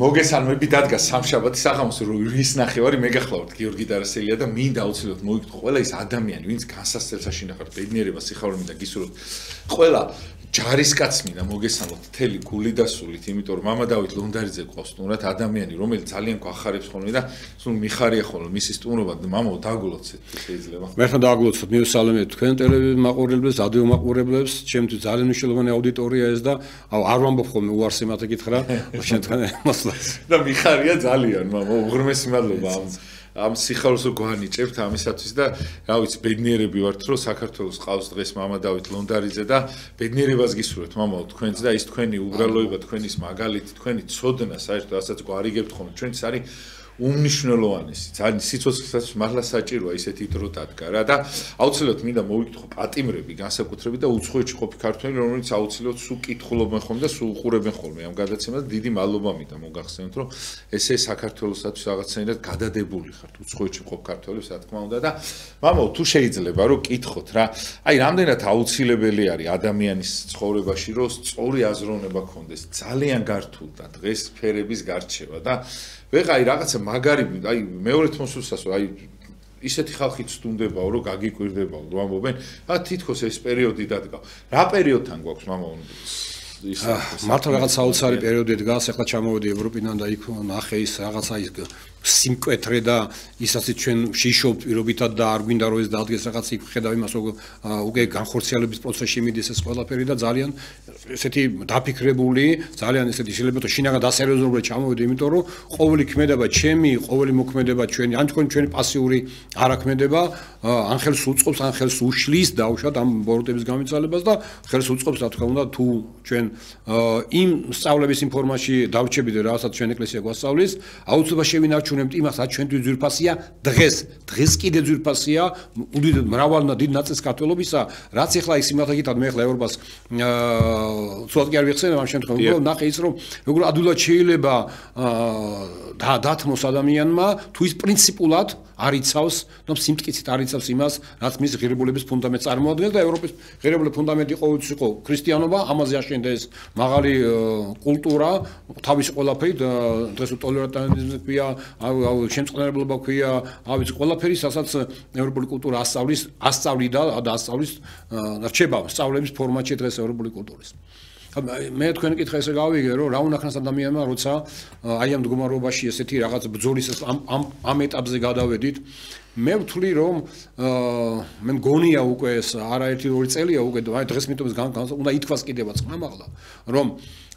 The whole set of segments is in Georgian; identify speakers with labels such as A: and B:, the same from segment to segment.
A: მოგესალმები დადგა სამშაბათი საღამოს რის ნახევარი მე გახლავართ გიორგი დარასელია და მინდა აუცილებლად მოვიგდო ყველა ის ადამიანი ვინც განსასწრებს აშინახავთ ბედნიერება სიხარულით და გისურვებთ ყველა ჯარისკაცს მინდა მოგესალმოთ მთელი გული და სულით იმიტომ რომ მამა დავით ლონდარიძე ყავს სტუმრად ადამიანი რომელიც ძალიან გვახარებს ხოლმე და სულ მიხარია ხოლმე მისი სტუმრობა მამაო დაგულოცეთ შეიძლება
B: მე ხან დაგულოცოთ მიუსალმეთ თქვენ ტელემაყურებლებს რადიო მაყურებლებს ჩემთვის ძალიან მნიშვნელოვანი აუდიტორია ეს და არ ვამბობ ხოლმე უარს ემატა გითხრა შენ თქვენ
A: და მიხარია ძალიან მამა უღრმესი მადლობა ამ სიხარულს გვანიჭებთ ამისათვის და რა ვიცი ბედნიერები ვართ რომ საქართველოს ყავს დღეს მამა დავით ლონდარიძე და ბედნიერებას გისურვებთ მამაო თქვენც და ის თქვენი უბრალოება თქვენი მაგალითი თქვენი ცოდნა საერთოდ ასაც გვარიგებთ ხოლმე ჩვენც არის უმნიშვნელოვანესი ძალიან სიცოცხლესაც მართლა საჭიროა ისეთი დრო დადგა რა და აუცილებლად მინდა მოვიკითხო პატიმრები განსაკუთრებით და უცხოეთში ყოფი ქართველი რომელიც აუცილებლად სულ კითხულობენ ხოლმე და სულ უყურებენ ხოლმე ამ გადაცემას და დიდი მადლობა მინდა მოგახსენოთ რომ ესე საქართველოსათვის რაღაცნაირად გადადებული ხართ უცხოეთში ყოფ ქართველებს რა თქმა უნდა და მამაო თუ შეიძლება რომ კითხოთ რა აი რამდენად აუცილებელი არის ადამიანის ცხოვრებაში რომ სწორი აზროვნება ქონდეს ძალიან გართულ და დღეს სფერების გარჩევა და ვეღარ რაღაცა მაგარი აი მეორეთ მოსულსაც აი ისეთი ხალხით სტუნდებაო რომ გაგიკვირდებაო რომ ამბობენ ა თითქოს ეს პერიოდი დადგა რა პერიოდთან გვაქვს მამაო
B: მართლა რაღაც საოცარი პერიოდი დგას ახლა ჩამოვედი ევროპიდან და იქ ნახე ის რაღაცა ის სიმკვეთრე და ისაც ჩვენ შიშობთ პირობითად და არ გვინდა რომ ეს დადგეს რაღაც იქ ხედავ იმას რომ უკვე განხორციელების პროცესში მიდის ეს ყველაფერი და ძალიან ესეთი დაფიქრებული ძალიან ესეთი შეიძლება შინაგან დასერიოზულად ჩამოვედი იმიტომ რომ ყოველი ქმედება ჩემი ყოველი მოქმედება ჩვენი ან ჩვენი პასიური არაქმედება ან ხელს უწყობს ან ხელს უშლის დაუშვათ ამ ბოროტების გამიცალებას და ხელს უწყობს რა თქმა უნდა თუ ჩვენ იმ სწავლების იმ ფორმაში დავრჩებით რასაც ჩვენ ეკლესია გვასწავლის აუცილებლად შევინარჩუნებთ იმას რაც ჩვენთვის ძვირფასია დღეს კიდე ძვირფასია მრავალ და დიდ ნაწილს ქართველობისა რაც ახლა ის იმათა გითხრათ მე ახლა ევროპას ცოტა კი არ ვიხსენებ ამ შემთხვევაში უბრალოდ ნახე ის რომ როგორ ადვილად შეიძლება დათმოს ადამიანმა თუ ის პრინციპულად არ იცავს და სიმტკიცით არ იცავს იმას რაც მის ღირებულების ფუნდამენტს წარმოადგენს და ევროპის ღირებულების ფუნდამენტი ყოველთვის იყო ქრისტიანობა ამაზე აშენდა ეს მაღალი კულტურა თავისი ყველაფერი დღეს ტოლერანტიზმი ქვია შემწყნარებლობა ქვია ავიც ყველაფერი სასაც ევროპული კულტურა ასწავლიდა და ასწავლის რჩება სწავლების ფორმატში დღეს ევროპული კულტურის მე თქვენ კითხა ესე გავიგე რომ რა უნახავს ადამიანმა როცა აი ამ მდგომარეობაში ესეთი რაღაც ბრძოლის ამ ეტაპზე გადავედით მე ვთვლი რომ მე მგონია უკვე ეს არაერთი ორი წელია უკვე აი დღეს მიტომის უნდა ითქვას კიდევაც ხმამაღლა რომ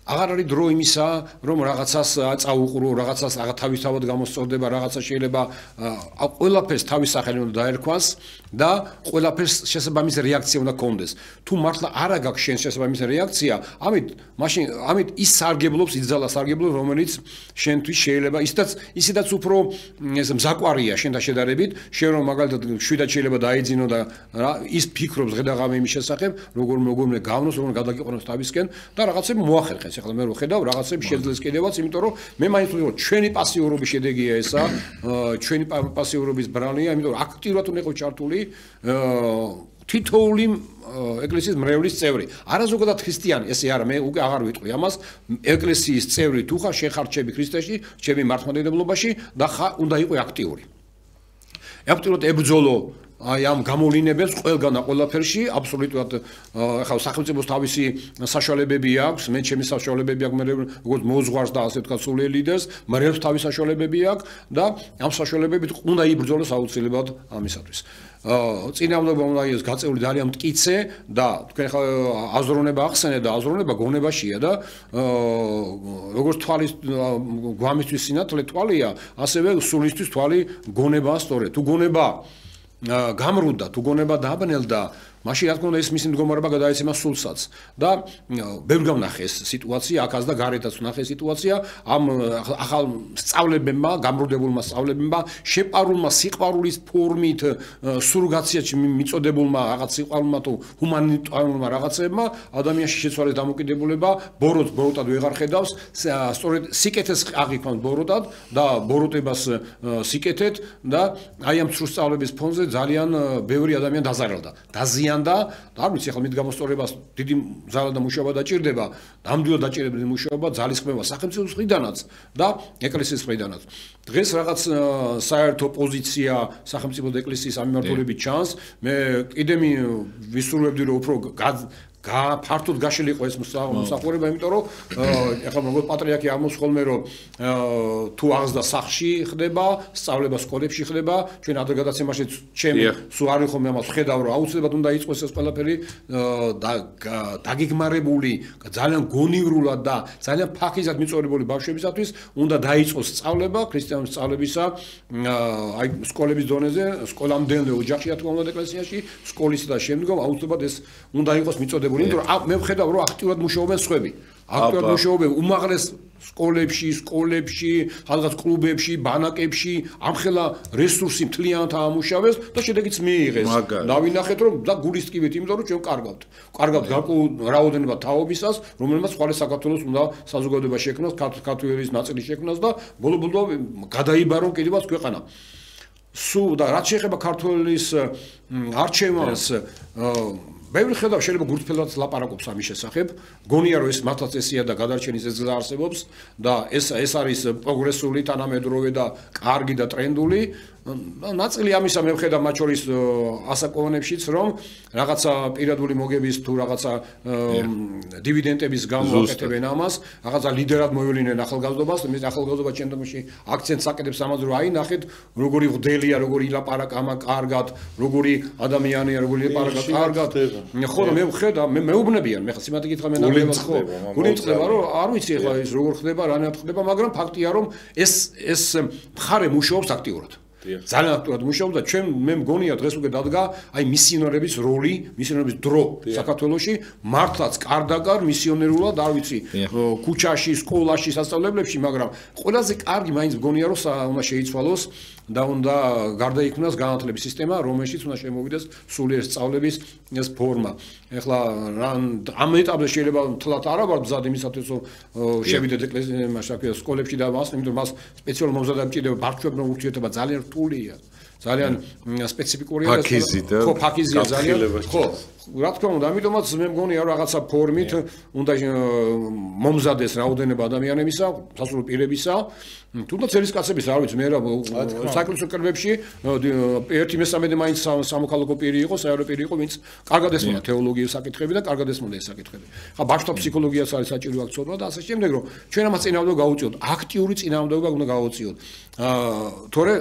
B: აღარ არის დრო იმისა რომ რაღაცას წაუყურო რაღაცას თავისთავად გამოსწორდება რაღაცა შეიძლება ყველაფერს თავის სახელი უნდა დაერქვას და ყველაფერს შესაბამისი რეაქცია უნდა კონდეს თუ მართლა არა გაქვს შენ შესაბამისი რეაქცია ამით ის სარგებლობს იძალა სარგებლობს რომელიც შენთვის შეიძლება ისედაც უფრო ეს მზაკვარია შენთან შედარებით შენ რომ მაგალითად შვიდად შეიძლება დაიძინო და ის ფიქრობს ღედაღამე იმის შესახებ როგორ გავნოს როგორ გადაგიყვანოს თავისკენ და რაღაცები მოახერხეს ახლა მე რო ხედავ რაღაცები შეძლეს კიდევაც იმიტომ რომ მე მაინც ვთქვი რომ ჩვენი პასიურობის შედეგია ესა ჩვენი პასიურობის ბრალია იმიტომ რომ აქტიურად უნდა იყოს ჩართული თითოეული ეკლესიის მრევლის წევრი არაზოგადად ქრისტიანი ესე არა მე უკვე აღარ ვიტყვი ამას ეკლესიის წევრი თუ ხარ შეხარჩები ქრისტეში ჩემი მართლმადიდებლობაში და უნდა იყოს აქტიური აქტიურად ებრძოლო აი ამ გამოვლინებებს ყველგან და ყველაფერში აბსოლუტურად ახლა სახელმწიფოს თავისი საშუალებები აქვს მე ჩემი საშუალებები აქვს მე როგორც მოძღვარს და ასე ვთქვათ სულიერ ლიდერს მრევლს თავისი საშუალებები აქვს და ამ საშუალებებით უნდა იბრძოლოს აუცილებლად ამისათვის წინააღმდება უნდა იყოს გაწეული ძალიან მტკიცე და თქვენ ხა აზროვნება ახსენეთ და აზროვნება გონებაშია და როგორც თვალის გვამისთვის სინათლე თვალია ასევე სულისთვის თვალი გონებაა სწორედ თუ გონება გამრუდა თუ გონება დაბნელდა მაშინ რა თქმა უნდა ეს მისი მდგომარეობა გადაეცემა სულსაც და ბევრ გავნახე ეს სიტუაცია აქაც და გარეთაც ვნახე სიტუაცია ამ ახალ სწავლებებმა გამრუდებულმა სწავლებებმა შეპარულმა სიყვარულის ფორმით სურგაციაჩი მიწოდებულმა რაღაც სიყვარულმა თუ ჰუმანიტარულმა რაღაცებმა ადამიანში შეცვალეს დამოკიდებულება ბოროტად ვეღარ ხედავს სწორედ სიკეთეს აღიქვამს ბოროტად და ბოროტებას სიკეთეთ და აი ამ ცრუ სწავლების ფონზე ძალიან ბევრი ადამიანი დაზარალდა დაზიანდა და არ ვიცი ახლა მით გამოსწორებას დიდი ძალა და მუშაობა დაჭირდება ნამდვილად დაჭირებული მუშაობა ძალისხმევა სახელმწიფოს მხრიდანაც და ეკლესიის მხრიდანაც დღეს რაღაც საერთო პოზიცია სახელმწიფო და ეკლესიის ამ მიმართულებით ჩანს მე კიდე ვისურვებდი რომ უფრო ფართოდ გაშლილიყო ეს მსახურება, იმიტომ რომ ეხლა როგორც პატრიარქი ამბობს ხოლმე რომ თუ აღზრდა სახლში ხდება, სწავლება სკოლებში ხდება, ჩვენ ადრგადაცემაში ჩემი სულ არ ვიხომ ამას ხედავ რომ აუცილებლად უნდა იყოს ეს ყველაფერი დაგიგმარებული, ძალიან გონივრულად და ძალიან ფაქიზად მიწორებული ბავშვებისათვის უნდა დაიწყოს სწავლება, ქრისტიანული სწავლებისა, აი სკოლების დონეზე, სკოლამდე ოჯახში რა თქმა უნდა ეკლესიაში, სკოლის და შემდგომ აუცილებლად ეს უნდა იყოს მიწოდებული იმიტომ რომ მე ვხედავ რომ აქტიურად მუშაობენ სხვები. აქტიურად მუშაობენ უმაღლეს სკოლებში, რაღაც კლუბებში, ბანაკებში, ამხელა რესურსი მთლიანად ამუშავეს და შედეგიც მიიღეს. დავინახეთ რომ და გულისტკივით, იმიტომ რომ ჩვენ კარგავთ რაოდენობა თაობისას, რომელმაც ხვალე საქართველოს უნდა საზოგადოება შექმნას, ქართველების ნაწილი შექმნას და ბოლო-ბოლო გადაიბარონ კიდევაც ქვეყანა. სულ და რაც შეეხება ქართველის არჩევანს ბევრი ხედავ შეიძლება გულწრფელად ლაპარაკობს ამის შესახებ. გონია რომ ეს მართლაც ესია და გადარჩენის ეს გზა არსებობს და ეს არის პროგრესული, თანამედროვე და კარგი და ტრენდული. ნაწილი ამისა მე ვხედავ მათ შორის ასაკოვანებშიც რომ რაღაცა პირადული მოგების თუ რაღაცა დივიდენდების გამო აკეთებენ ამას, რაღაცა ლიდერად მოევლინენ ახალგაზრდობას, მე ახალგაზრდობა შემდგომში აქცენტს აკეთებს ამაზე რომ აი ნახეთ როგორი ღდელია, როგორი ილაპარაკა ამა კარგად, როგორი ადამიანია, როგორი ილაპარაკა კარგად. ხო მე ვხედავ მე მეუბნებიან მე ხა სიმართლე გითხრა მე ნაკლებად ხო გულიმწყდება რომ არ ვიცი ახლა ის როგორ ხდება რანაირად ხდება მაგრამ ფაქტია რომ ეს მხარე მუშაობს აქტიურად ძალიან აქტიურად მუშაობს და ჩვენ მე მგონია დღეს უკვე დადგა აი მისიონერების როლი მისიონერების დრო საქართველოში მართლაც კარდაკარ მისიონერულად არ ვიცი ქუჩაში სკოლაში სასწავლებლებში მაგრამ ყველაზე კარგი მაინც მგონია რომ უნდა შეიცვალოს და უნდა გარდაიქმნას განათლების სისტემა, რომელშიც უნდა შემოვიდეს სულიერ სწავლების ეს ფორმა. ეხლა ამ ეტაპზე შეიძლება თლათ არა ვარ მზად იმისათვის რომ შევიდეთ ეკლესიაში, სკოლებში და მას, იმიტომ რომ მას სპეციალურ მომზადებას ჭირდება ბარჩვებნა ურთიერთობა ძალიან რთულია. ძალიან სპეციფიკურია და ხო ფაქიზია ძალიან ხო რა თქმა უნდა ამიტომაც მე მგონია რომ რაღაცა ფორმით უნდა მომზადეს რაოდენობა ადამიანებისა სასურველ პირებისა თუნდაც ერისკაცების არ ვიცი მე რა საეკლესიო კრებებში ერთი მესამედი მაინც სამოქალაქო პირი იყო საერო პირი იყო ვინც კარგად ესმოდა თეოლოგიის საკითხები და კარგად ესმოდა ეს საკითხები ხა ბავშვთა ფსიქოლოგიას არის საჭირო აქცოდვა და ასე შემდეგ რომ ჩვენ ამას წინააღმდეგ გავუწიოთ აქტიური წინააღმდეგობა უნდა გავუწიოთ თორე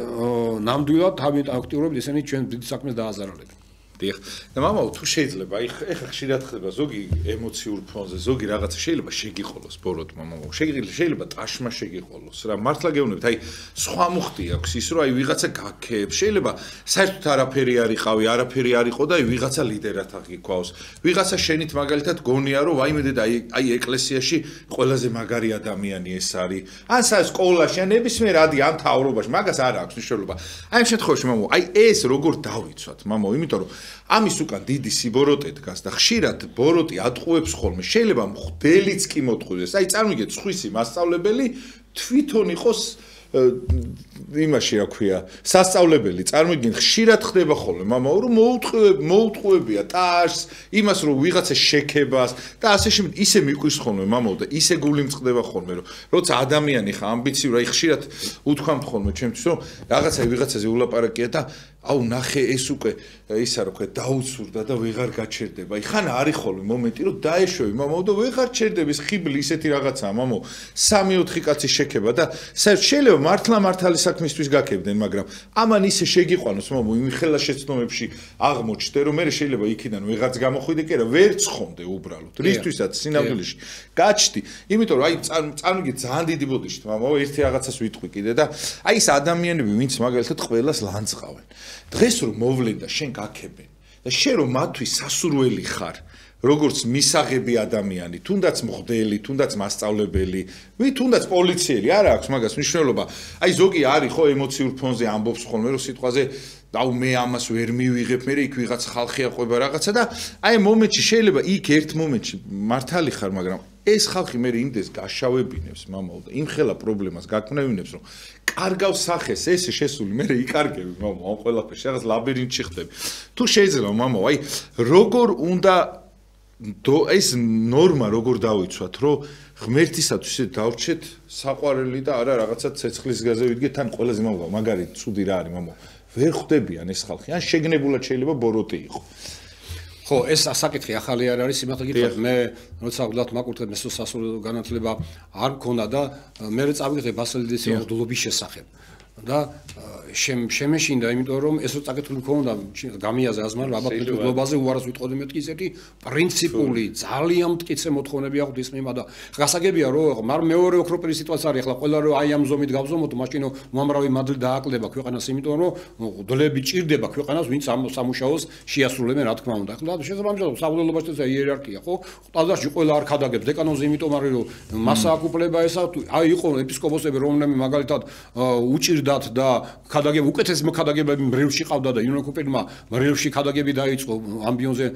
B: ნამდვილად თავით აქტიურობთ ისინი ჩვენ დიდ საქმეს დააზარალებენ
A: დიახ და მამაო თუ შეიძლება ეხლა ხშირად ხდება ზოგი ემოციურ ფონზე ზოგი რაღაცა შეიძლება შეგიყოლოს ბოროტ მამაო შეიძლება ტაშმა შეგიყოლოს რა მართლა გეუბნებით აი სხვა მუხტი აქვს ის რომ აი ვიღაცა გაქებს შეიძლება საერთოდ არაფერი არ იყო და აი ვიღაცა ლიდერად აღიქვავს ვიღაცა შენით მაგალითად გონია რომ ვაიმედე და აი ეკლესიაში ყველაზე მაგარი ადამიანი ეს არის ან სკოლაში ან ნებისმიერ ამ თავრობაში მაგას არ აქვს მნიშვნელობა აი ამ შემთხვევაში მამაო აი ეს როგორ დავიცვათ მამაო იმიტომ რომ ამის უკან დიდი სიბოროტე დგას და ხშირად ბოროტი ატყუებს ხოლმე შეიძლება მხდელიც კი მოთხოვდეს აი წარმოგიდგეთ სხვისი მასწავლებელი თვითონ იყოს იმაში რა ქვია სასწავლებელი წარმოგიდგენ ხშირად ხდება ხოლმე მამაო რომ მოუთხოვებია ტაშს იმას რომ ვიღაცა შექებას და ასე შემდეგ ისე მიყვის ხოლმე მამაო და ისე გული მწყდება ხოლმე რომ როცა ადამიანი ხა ამბიციურა ხშირად უთქვამთ ხოლმე ჩემთვის რომ რაღაცა ვიღაცაზე ულაპარაკია და აუ ნახე ეს უკვე ისა რა ქვია დაუცურდა და ვეღარ გაჩერდება. ხან არის ხოლმე მომენტი რომ დაეშვევი მამაო და ვეღარ ჩერდების ხიბლი ისეთი რაღაცაა მამაო 3-4 კაცი შექება და შეიძლება მართალი საქმისთვის გაკებდნენ მაგრამ ამან ისე შეგიყვანოს მამაო იმხელა შეცდომებში აღმოჩნდე რომ მე შეიძლება იქიდან ვეღარც გამოხვიდე კი რა ვერც ხომდე უბრალოდ რისთვისაც სინამდვილეში გაჩდი იმიტომ რომ აი წარმოგიდგე ძალიან დიდი ბოდიშით მამაო ერთი რაღაცას ვიტყვი კიდე და აი ეს ადამიანები ვინც მაგალითად ყველას ლანძღავენ დღეს რომ მოვლენ და შენ გაქებენ და შენ რომ მათთვის სასურველი ხარ როგორც მისაღები ადამიანი, თუნდაც მღვდელი, თუნდაც მასწავლებელი, თუნდაც პოლიციელი, არ აქვს მაგას მნიშვნელობა. აი ზოგი არის ხო ემოციურ ფონზე ამბობს ხოლმე რომ სიტყვაზე დაუ მე ამას ვერ მივიღებ, მე იქ ვიღაც ხალხი აყვება რაღაცა და აი მომენტში შეიძლება იქ ერთ მომენტში მართალი ხარ, მაგრამ ეს ხალხი მე იმდეს გაშავებინებს მამაო და იმ ხელა პრობლემას გაკვნევინებს რომ კარგავს სახეს ესე შესული მე იკარგები მამაო ამ ყველაფერს რაღაც ლაბირინთში ხდები. თუ შეიძლება მამაო აი როგორ უნდა ეს ნორმა როგორ დავიცვათ რომ ღმერთისათვის ისე დავრჩეთ საყვარელი და არა რაღაცა ცეცხლის გაზე ვიდგეთ თან ყველაზე მამაო მაგარი ცუდი რა არის მამაო ვერ ხვდებიან ეს ხალხი ან შეგნებულად შეიძლება ბოროტი იყო
B: ხო ეს საკითხი ახალი არ არის იმათ გითხრათ მე როცა ვლად მაკურთხებ მე სასურველ განათლება არ მქონდა და მე წავიღე ბასილიდის მღვდლობის შესახებ და შემეშინდა იმიტომ რომ ესო წაკითხული მქონდა გამიაზე აზმარ აბა მღვდლობაზე უარას ვიტყოდი მეთქი ისეთი პრინციპული ძალიან მტკიცე მოთხოვნები აქვს ის მიმა და გასაგებია რომ მარ მეორე ოქროპირი სიტუაცია არის ახლა ყველა რომ აი ამ ზომით გავზომოთ მაშინ უამრავი მადლი დააკლდება ქვეყანას იმიტომ რომ მღვდლები ჭირდება ქვეყანას ვინც ამ სამუშაოს შეასრულებენ რა თქმა უნდა ახლა შესაბამისად სამღვდელობაში ეს იერარქია ხო ტაძარში ყველა არ ქადაგებს დეკანონზე იმიტომ არის რომ მასა აკუპლება ესა აი იყო ეპისკოპოსები რომლები მაგალითად უჭირდათ და ქადაგებ უკეთეს მოქადაგებები მრევლში ყავდა და იუნოკოპერმა მრევლში ქადაგები დაიწყო ამბიონზე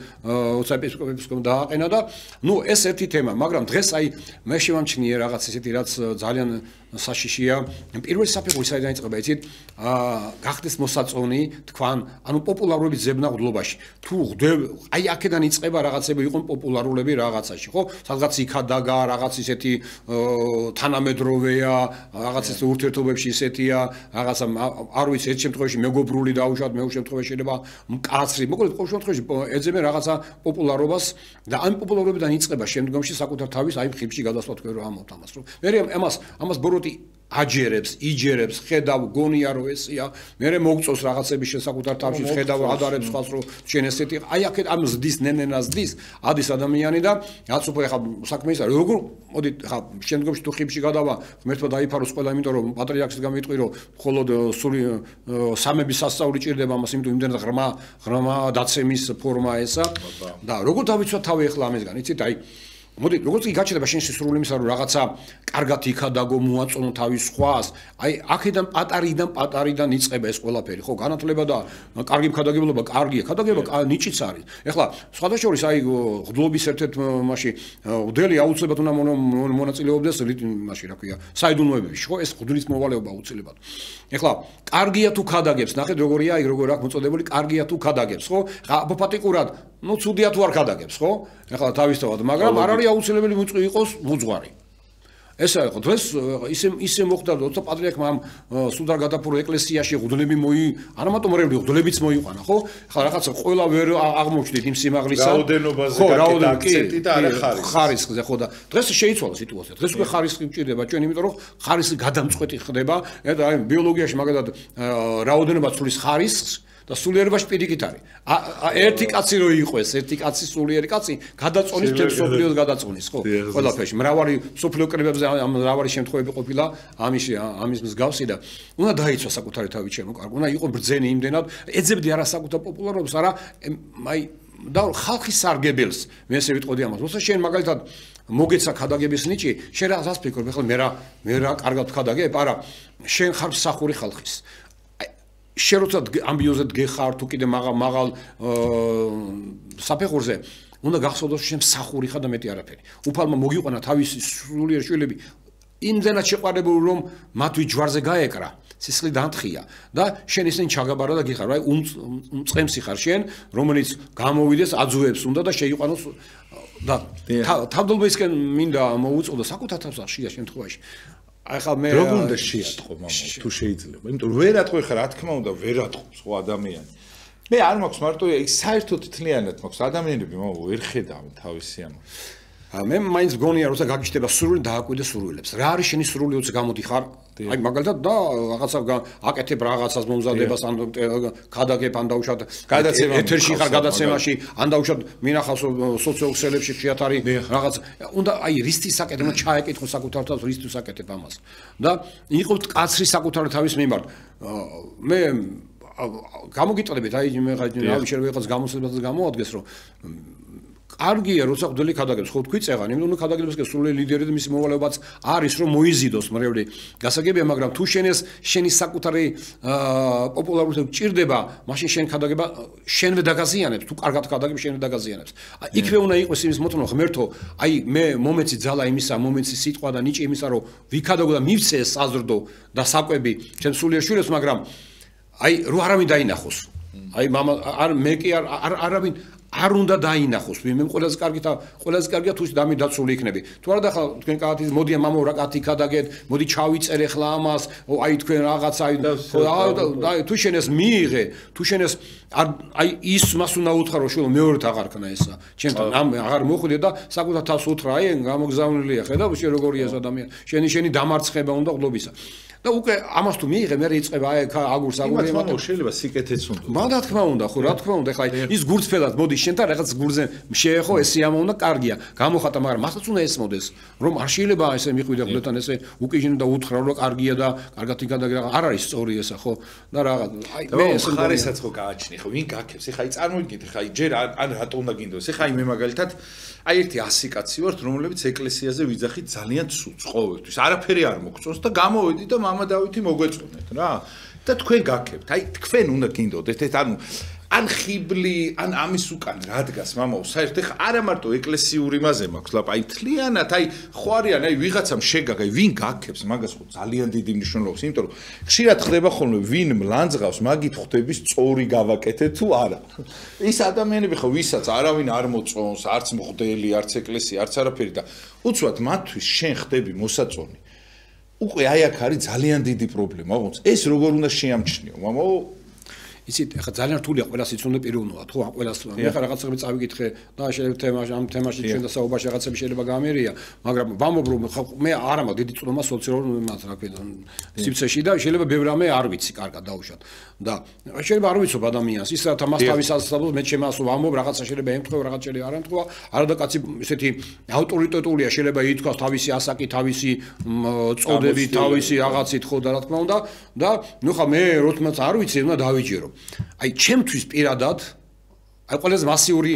B: როცა ეპისკოპოსმა დააყენა და ნუ ეს ერთი თემა მაგრამ დღეს აი მე შევამჩნიე რაღაც ისეთი რაც ძალიან საშიშია პირველი საფეხური საიდან იწყება იცით გახდეს მოსაწონი თქვან ანუ პოპულარობის ზებნა მღვდლობაში თუ აი აქედან იწყება რაღაცები იყო პოპულარულები რაღაცაში ხო სადღაც იქადაგა რაღაც ისეთი თანამედროვეა რაღაც ის ურთიერთობებში ისეთია რაღაცა არ ვიცი ერთ შემთხვევაში მეგობრული დაუშვათ მეორე შემთხვევაში შეიძლება მკაცრი მოკლედ ყოველ შემთხვევაში ეძებენ რაღაცა პოპულარობას და ამ პოპულარობიდან იწყება შემდგომში საკუთარ თავის აი ხიბში გადასვლა თქვენ რომ ამოთ ამას რომ მე ამას ბოროტი აჯერებს, იჯერებს, ხედავ გონია რომ ესია, მე მოგწოს რაღაცების შესაკუთარ თავში, ხედავ ადარებს ხალხს რომ შენ ესეთი აი აქეთ ამ ზდის ნენენას ზდის ადის ადამიანი და რაც უფრო ხა საქმე ის არის როგორ მოდი ხა შემდგომში თუ ხიბში გადავა ღმერთმა დაიფაროს ყველა იმიტომ რომ პატრიარქს გამიტყვი რომ მხოლოდ სული სამების სასწაული ჭირდება მას იმიტომ იმდენად ღრმა დაცემის ფორმა ესა და როგორ დავიცვა თავი ახლა ამისგან იცით აი მოდი როგორც კი გაჩნდება შენ სისრული იმისა რომ რაღაცა კარგად იქადაგო მოაწონო თავის სხვას აი აქედან პატარიდან იწყება ეს ყველაფერი ხო განათლება და კარგი მქადაგებლობა კარგია ქადაგება ნიჭიც არის ეხლა სხვადასხვა აი ღდლობის ერთ-ერთ მასში უდელი აუცილებლად უნდა მონაწილეობდეს მასში რა ქვია საიდუმლოებებში ხო ეს ღდლის მოვალეობა აუცილებლად ეხლა კარგია თუ ქადაგებს ნახეთ როგორია აი როგორ აქვს მოწოდებული კარგია თუ ქადაგებს ხო აპოფატიკურად ну ცუდია თუ არ ქადაგებს ხო ეხლა თავისთავად მაგრამ არ არის აუცილებელი მოწყვი იყოს მოძღვარი ესა იყო დღეს ისე მოხდა როცა პატრიარქმა ამ სულთან გადაფურო ეკლესიაში ღდლები არა მარტო მრევლი ღდლებიც მოიყვანა ხო ხა რაღაცა ყველა ვერ აღმოჩნდით იმ სიმაღლისა
A: რაოდენობაზე გაკეთა აქცენტი და არა
B: ხარისხზე ხო და დღეს შეიცვალა სიტუაცია დღეს უკვე ხარისხი მჭირდება ჩვენ იმიტომ რომ ხარისხი გადამწყვეტი ხდება და აი ბიოლოგიაში მაგალითად რაოდენობა ცulis ხარისხს და სულიერებაში პირიქით არის. ერთი კაცი რო იყოს, ერთი კაცი სულიერი კაცი გადაწონის თემ სოფლიოს გადაწონის, ხო? ყველაფერში მრავალი სოფლიო კრებებზე მრავალი შემთხვევები ყოფილა ამის მსგავსი და უნდა დაიცვა საკუთარი თავი ჩემო კარგი. უნდა იყო ბრძენი იმდენად, ეძებდი არა საკუთარ პოპულარობას, არა აი და ხალხის სარგებელს მე ესე ვიტყოდი ამას. როცა შენ მაგალითად მოგეცა ქადაგების ნიჭი, შენ რას ფიქრობ? ეხლა მე რა კარგად ვქადაგებ? არა, შენ ხარ მსახური ხალხის. შენ როცა ამბიოზზე დგეხარ თუ კიდე მაღალ საფეხურზე უნდა გახსოვდეს შენ მსახური ხარ და მეტი არაფერი. უფალმა მოგიყვანა თავისი სულიერი შვილები იმდენად შეყვარებული რომ მათვი ჯვარზე გაეკრა. სისხლი დანთხია და შენ ისინი ჩაგაბარა და გიხარ აი უმწყემსი ხარ შენ რომელიც გამოვიდეს აძუებს უნდა და შეიყვანოს და თავდელბისკენ მინდა მოუწოდო საკუთარ თავს ახშია შემთხვევაში ახლა მე
A: როგორ უნდა შეატყო მამა თუ შეიძლება იმიტომ რომ ვერ ატყო ხარ რა თქმა უნდა ვერ ატყობს ხო ადამიანი მე არ მაქვს მარტო ის საერთოდ თლიანად მაქვს ადამიანები მამა ვერ ხედავენ თავისი ამ
B: მე მაინც გონია როცა გაგიჩნდება სურვილი დააკვირდე სურვილებს რა არის შენი სურვილი როცა გამოდიხარ აი მაგალითად და რაღაცა აკეთებ რაღაცას მომზადებას ან ქადაგებ ან დაუშვათ ეთერში ხარ გადაცემაში ან დაუშვათ მინახავს სოციალურ ქსელებში ხიათ არის რაღაც უნდა აი რისთვის აკეთებ უნდა ჩაეკითხო საკუთარ თავს რისთვის აკეთებ ამას და იყო კაცრი საკუთარი თავის მიმართ მე გამოგიტყდებით, აი მე რავი შეიძლება იყოს გამოსავალს გამოადგეს, რომ კარგია, როცა გდელი ქადაგებს, ხო თქვი წეღან, იმიტომ რომ ქადაგებს კი სრული ლიდერი და მისი მოვალეობაც არის, რომ მოიზიდოს მრევლი. გასაგებია, მაგრამ თუ შენი საკუთარი პოპულარული გჭირდება, მაშინ შენ ქადაგება შენვე დაგაზიანებს, თუ კარგად ქადაგებს, შენვე დაგაზიანებს. იქვე უნდა იყოს იმის მოტანო ღმერთო, აი მე მომეცი ძალა იმისა, მომეცი სიტყვა და ნიჭი იმისა, რომ ვიქადაგო და მივცე საზრდო და საკვები ჩემ სულიერ შვილებს, მაგრამ აი რო არავინ დაინახოს. აი მამა არ მე კი არავინ არ უნდა დაინახოს, მე ყველაზე კარგია თუ დამიდაცული იქნები. თუ არა და ხა თქვენ კაცი მოდი მამა რა კაცი ქადაგეთ, მოდი ჩავიწერ ახლა ამას, აი თქვენ რაღაცა აი თუ შენ ეს მიიღე, თუ შენ ეს აი ის მას უნდა უთხრა რომ შვილო მეორედ აღარ ქნა ესა. ჩემთან აღარ მოხვიდე და საკუთარ თავს უთხრა, აი გამოგზავნილია, ხედავ შენ როგორია ეს ადამიანი. შენი დამარცხება უნდა გლობისა. და უკვე ამას თუ მიიღე, მე იწყება აი აგურს
A: მაგრამ შეიძლება სიკეთეც უნდა.
B: რა თქმა უნდა, ხო, რა თქმა უნდა, ხა ის გურწფელად მოდი შენთან რაღაც გურზე შეეხო, ეს სიამოვნო და კარგია. გამოხატა, მაგრამ მასაც უნდა ესმოდეს, რომ არ შეიძლება ესე მიყვიდა გულთან ესე უკიჟინო და უთხრა რომ კარგია და კარგად იქადაგე, არ არის სწორი ესა, ხო? და რაღაც აი
A: მე ეს ხარესაც ხო გააჩნი, ხო, ვინ გაქებს? ეხა აი წარმოიდგინეთ, ხა აი ჯერ ან რატო უნდა გინდოს? ეხა აი მე მაგალითად აი ერთი 100 კაცი ვართ, რომლებიც ეკლესიაზე ვიძახით ძალიან ცუც ყოველთვის. არაფერი არ მოგწონს და გამოვედი და მამა დავითი მოგვეწონეთ რა. და თქვენ გაქებთ. აი თქვენ უნდა გინდოდეთ ეს ანუ ან ხიბლი, ან ამის უკან რა დგას მამაო, საერთოდ ხა არა მარტო ეკლესიური მასე მაქვს, ლაპ აი თლიანად, აი ხო არიან, აი ვიღაცამ შეგაგა, ვინ გაქებს, მაგას ხო ძალიან დიდი მნიშვნელობა აქვს, იმიტომ რომ ხშირად ხდება ხოლმე ვინ მლანძღავს, მაგით ხვდები სწორი გავაკეთე თუ არა. ის ადამიანები ხო ვისაც არავინ არ მოწონს, არც მღვდელი, არც ეკლესია, არც არაფერი და უცბად მათთვის შენ ხდები მოსაწონი. უკვე აი აქ არის ძალიან დიდი პრობლემა, ოღონდ ეს როგორ უნდა შეამჩნიო, მამაო
B: იცით, ახლა ძალიან რთულია ყველას იცოდე პიროვნულად, ხო, ყველას მე ხარ რაღაცები წავიკითხე და შეიძლება ამ თემაში ჩვენ და საუბარში რაღაცები შეიძლება გამერია, მაგრამ ვამბობ რომ მე არ მაქვს დიდი წვდომა სოციალურ იმას რა ქვია, სივრცეში და შეიძლება ბევრ რამე არ ვიცი კარგად დაუშვათ. და შეიძლება არ ვიცობ ადამიანს, ის რათა მას თავის ასწავლოს, მე ჩემს ვამბობ რაღაცა შეიძლება ემთხვევა, რაღაც შეიძლება არ ემთხვევა, არა და კაცი ესეთი ავტორიტეტულია, შეიძლება ითქვას თავისი ასაკი, თავისი წოდები, თავისი რაღაცით ხო და რა თქმა უნდა და ნუ ხა მე როთმაც არ ვიცი, უნდა დავიჯერო. აი ჩემთვის პირადად აი ყველაზე მასიური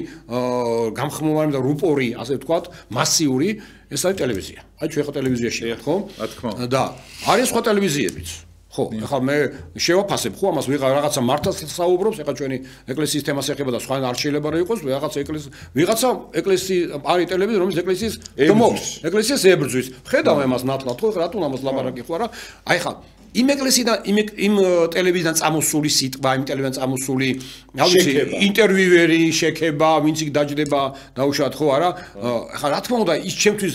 B: გამხმოვანი და რუპორი ასე ვთქვათ მასიური ეს არის ტელევიზია. აი ჩვენ ხა ტელევიზიაში ვართ ხო?
A: რა თქმა უნდა.
B: და არის სხვა ტელევიზიებიც. ხო, ეხლა მე შევაფასებ ხო ამას ვიღაცა მართლაც საუბრობს, ეხლა ჩვენი ეკლესიის თემას ეხება და სხვა არ შეიძლება რა იყოს, ვიღაცა ეკლესიის არის ტელევიზია, რომელიც ეკლესიის დმობს, ეკლესიას ებრძვის. ხედავ ამას ნათლად ხო, რატო ამას ლაპარაკი ხო არა? აი ხა იმ ეკლესიიდან იმ ტელევიზიიდან წამოსული სიტყვა, იმ ტელევიზიიდან წამოსული, რა ვიცი, ინტერვიუერი შექება, ვინც იქ დაჯდება, დაუშვათ ხო არა? ხა რა თქმა უნდა, ის ჩემთვის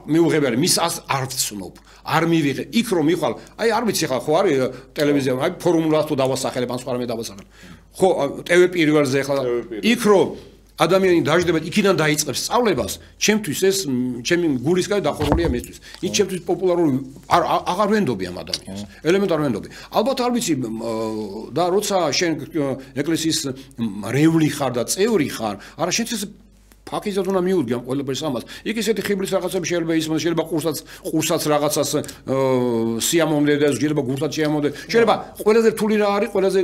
B: მიუღებია, მის არ ვცნობ, არ მივიღე. იქ რომ მიხვალ, აი არ ვიცი ხა ხო არის ტელევიზია, აი ფორმულას თუ დავასახელებ, ან სხვა რამე დავასახელებ. ხო, TV პირველზე ხა იქ რომ ადამიანი დაждდება იქიდან დაიწყებს სწავლებას, ჩემთვის ეს ჩემი გულისკენ დახურულია მისთვის. ის ჩემთვის პოპულარული აღარ ვენდობი ამ ადამიანს. ელემენტარ ვენდობი. ალბათ არ ვიცი და როცა შენ ეკლესიის რეული ხარ და წევრი ხარ, არა შენც ეს ფაქიზად უნდა მიუდგე ამ ყველაფერს ამას. იქ ისეთი ხიბლის რაღაცები შეიძლება ისმოს, შეიძლება ყურსაც რაღაცას სიამოვნე და შეიძლება გულსაც შეამოვნე. შეიძლება ყველაზე რთული რა არის, ყველაზე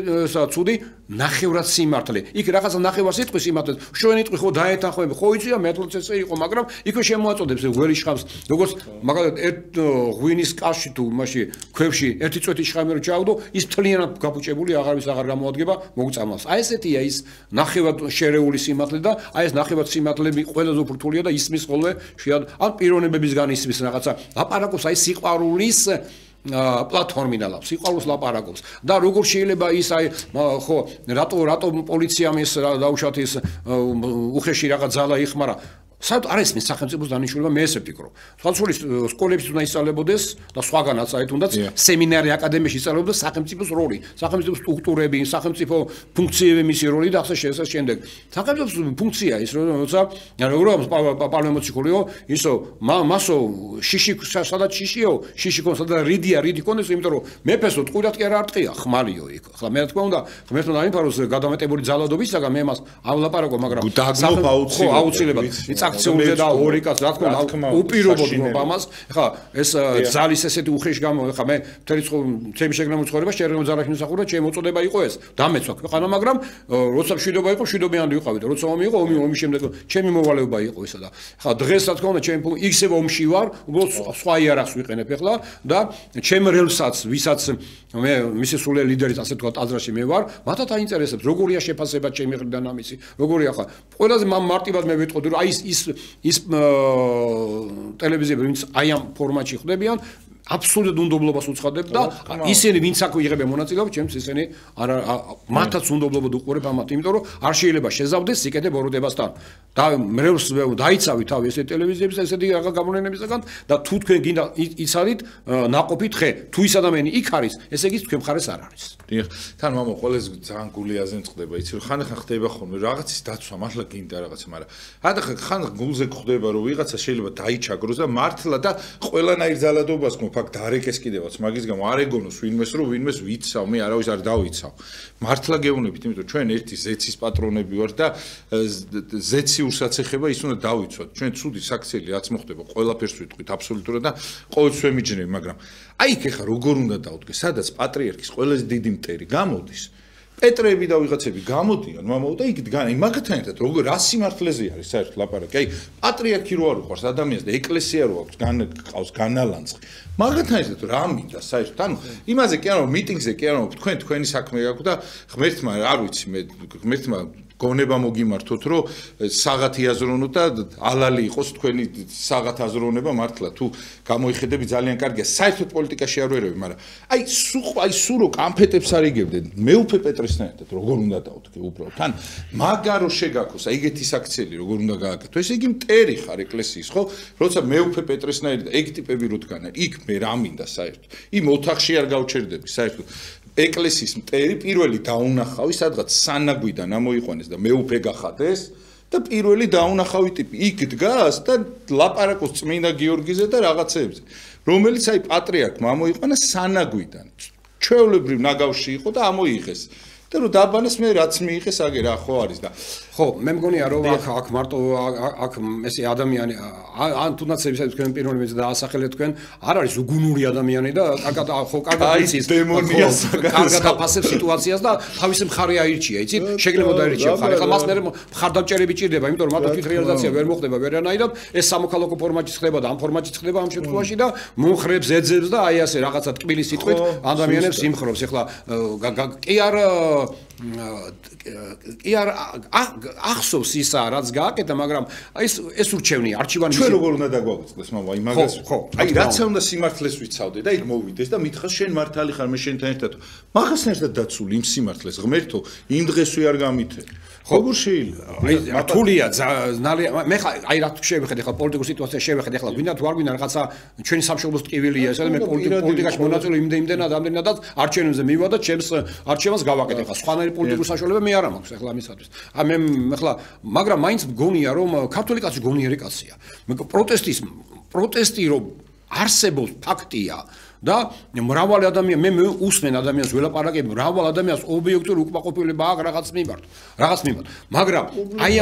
B: ცუდი ნახევრად სიმართლე. იქ რაღაცა ნახევარ სიტყვის სიმართლე. შუენი ტყვი ხო დაეთანხმები, ხო იცი და მეთლაც ესე იყო, მაგრამ იქვე შემოაწოდებს გვერი შხამს. როგორც მაგალითად ერთ ღვინის კაში თუ მასში ქვევში ერთი წვეთი შხამი რო ჩაავდო, ის მთლიანად გაფუჭებული აღარ გამოადგება, მოგწამავს. აი ესეთია ის ნახევრად შერეული სიმართლე და აი ეს ნახევრად სიმართლე ყველაზე უფრო და ისმის ხოლმე ან პიროვნებებისგან ისმის რაღაცა ლაპარაკობს აი სიყვარულის პლატფორმიდან სიყვარულს ლაპარაკობს და როგორ შეიძლება ის აი ხო რატო პოლიციამ ეს დაუშვათ ის უხეში რაღაც ძალა იხმარა საერთოდ არ ესმის სახელმწიფოს დანიშნულება მე ესე ვფიქრობ. სხვადასხვა სკოლებიც უნდა ისწავლებოდეს და სხვაგანაც აი თუნდაც სემინარი აკადემიაში ისწავლებოდეს სახელმწიფოს როლი, სახელმწიფოს სტრუქტურები, სახელმწიფო ფუნქციები მისი როლი და ასე შემდეგ. სახელმწიფოს ფუნქცია ის როცა როგორ პარლამენტშიო ისო მასო შიში სადაც შიშიო, შიში კონსა და რიდი კონდეს, იმიტომ რომ მეფესო ტყურად კი არ არტყია, ხმალიო იქ. ახლა მე რა თქმა უნდა, ღმერთმა დაიმფაროს გადამეტებული ძალადობისაგან მე მას აღლაპარაკო, მაგრამ
A: აუცილებლად
B: აქციურზე და ორი კაცი რა თქმა უნდა უპირობოდ ამას ეხლა ეს ძალის ესეთი უხეში გამო ეხლა მე მთელი ჩემი შეგნამო ცხოვრება შეერგო ძალაში მსახურა ჩემი მოწოდება იყო ეს დამეცვა ქვეყანა მაგრამ როცა მშვიდობა იყო მშვიდობიანი ვიყავით როცა ომი იყო ომის შემდეგ ჩემი მოვალეობა იყო ისა და ეხლა დღეს რა თქმა უნდა ჩემი იქსევ ომში ვარ უბრალოდ სხვა იარაღს ვიყენებ ეხლა და ჩემ რელსაც ვისაც მე მისი სულელი ლიდერიც ასე თქვა აზრაში მე ვარ მათაც აინტერესებს როგორია შეფასება ჩემი მხრიდან ამისი როგორია ხა ყველაზე მარტივად მე ვიტყოდი რომ აი ის ტელევიზიები ვინც აი ამ ფორმატში ხდებიან აბსოლუტურად უნდობლობას უცხადებ და ისინი ვინც აქ იღებენ მონაწილეობას ჩემს ისინი არა მათაც უნდობლობოდ უყურებ ამათ იმიტომ რომ არ შეიძლება შეზავდეს სიკეთე ბოროტებასთან და მრევლს დაიცავი თავი ესე ტელევიზიების ესეთი რაღაც გამოვლენებისგან და თუ თქვენ გინდა იცადით ნაყოფი თხე თუ ის ადამიანი იქ არის ესე იგი თქვენ მხარეს არ არის
A: დიახ თან მამა ყველაზე ძალიან გულიაზე მწყდება იცი რომ ხან ხდება ხოლმე რაღაცის დაცვა მართლა გინდა რაღაცა მაგრამ ხან გულზე გხდება რომ ვიღაცა შეიძლება დაიჩაგროს და მართლა და ყველანაირ ძალადობას ფაქ დარეკეს კიდევაც მაგის გამო არ ეგონოს ვინმეს რომ ვინმეს ვიცავ მე არავის არ დავიცავ მართლა გეუბნებით იმიტომ ჩვენ ერთი ზეცის პატრონები ვართ და ზეცი ურსაც ეხება ის უნდა დავიცვათ ჩვენ ცუდი საქციელი რაც მოხდება ყველაფერს ვიტყვით აბსოლუტურად და ყოველთვის ვემიჯნები მაგრამ აი იქ ეხა როგორ უნდა დავდგე სადაც პატრიარქის ყველაზე დიდი მტერი გამოდის პეტრები და ვიღაცები გამოდიან მამაო და იქ დგან აი მაგათთან ერთად როგორ რა სიმართლეზე არის საერთოდ ლაპარაკი აი პატრიარქი რო არ უყვარს ადამიანს და ეკლესია რო აქვს ყავს განალანძღი მაგათთან ერთად რა მინდა საერთოდ ანუ იმაზე კი არა მიტინგზე კი არა თქვენი საქმე გაქვთ და ღმერთმა არ ვიცი მე ღმერთმა გონება მოგიმართოთ რომ საღათი აზროვნოთ და ალალი იყოს თქვენი საღათ აზროვნება მართლა თუ გამოიხედები ძალიან კარგია საერთოდ პოლიტიკაში არ ვერევი მაგრამ აი სულ რო კამფეტებს არ იგებდნენ მეუფე პეტრესთან ერთად როგორ უნდა დავდგე უბრალოდ თან მაგარო შეგაქოს აი ეგეთი საქციელი როგორ უნდა გააკეთო ესე იგი მტერი ხარ ეკლესიის ხო როცა მეუფე პეტრესთან და ეგ ტიპები რო დგანან იქ მე რა მინდა საერთოდ იმ ოთახში არ გავჩერდები საერთოდ ეკლესიის მტერი პირველი დაუნახავი სადღაც სანაგვიდან ამოიყვანეს და მეუფე გახადეს და პირველი დაუნახავი ტიპი იქ დგას და ლაპარაკობს წმინდა გიორგიზე და რაღაცეებზე რომელიც აი პატრიარქმა ამოიყვანა სანაგვიდან ჩვეულებრივ ნაგავში იყო და ამოიღეს და რომ დაბანეს მე რაც მიიღეს აგე რა ხო არის და
B: ხო მე მგონია რომ აქ მარტო აქ ესე ადამიანი ან თუნდაც ესე თქვენ პირველი მეც დაასახელეთ თქვენ არ არის უგუნური ადამიანი და ხო კარგად იცის
A: დემონიას
B: კარგად აფასებს სიტუაციას და თავისი მხარე აირჩია იცით შეგნებოდა აირჩია მხარე ხა მას მე მხარდამჭერები ჭირდება იმიტომ რომ მარტო თვითრეალიზაცია ვერ მოხდება ვერანაირად ეს სამოქალაქო ფორმატში ხდება და ამ ფორმატში ხდება ამ შემთხვევაში და მომხრებს ეძებს და აი ასე რაღაცა ტკბილი სიტყვით ადამიანებს იმხრობს ეხლა კი არ კი არ ახსოვს ისა რაც გააკეთა მაგრამ ეს ურჩევნია არჩევანი
A: ჩვენ როგორ უნდა დაგვაუწყდეს მამა აი მაგას აი რაც უნდა სიმართლეს ვიცავდე და იქ მოვიდეს და მითხას შენ მართალი ხარ მე შენთან ერთად მაგასთან ერთად დაცული იმ სიმართლეს ღმერთო იმ დღესვე არ გამithე როგორ შეიძლება
B: აი რთულია მე ხა აი რა შევხედე ხა პოლიტიკურ სიტუაციას შევხედე ხა გვინდა თუ არ გვინდა რაღაცა ჩვენი სამშობლოს ტკივილია ესა და მე პოლიტიკაში მონაწილე იმდენადაც არჩევნებზე მივა და ჩემს არჩევანს გავაკეთე ხა სხვანაირი პოლიტიკური საშუალება მე არ მაქვს ახლა ამისათვის მე ახლა მაგრამ მაინც მგონია რომ ქართული კაცი გონიერი კაცია პროტესტი რომ არსებობს ფაქტია და მრავალი ადამიანი მე უსმენ ადამიანს ველაპარაკებ მრავალ ადამიანს ობიექტური უკმაყოფილება აქვს რაღაც მიმართ მაგრამ აი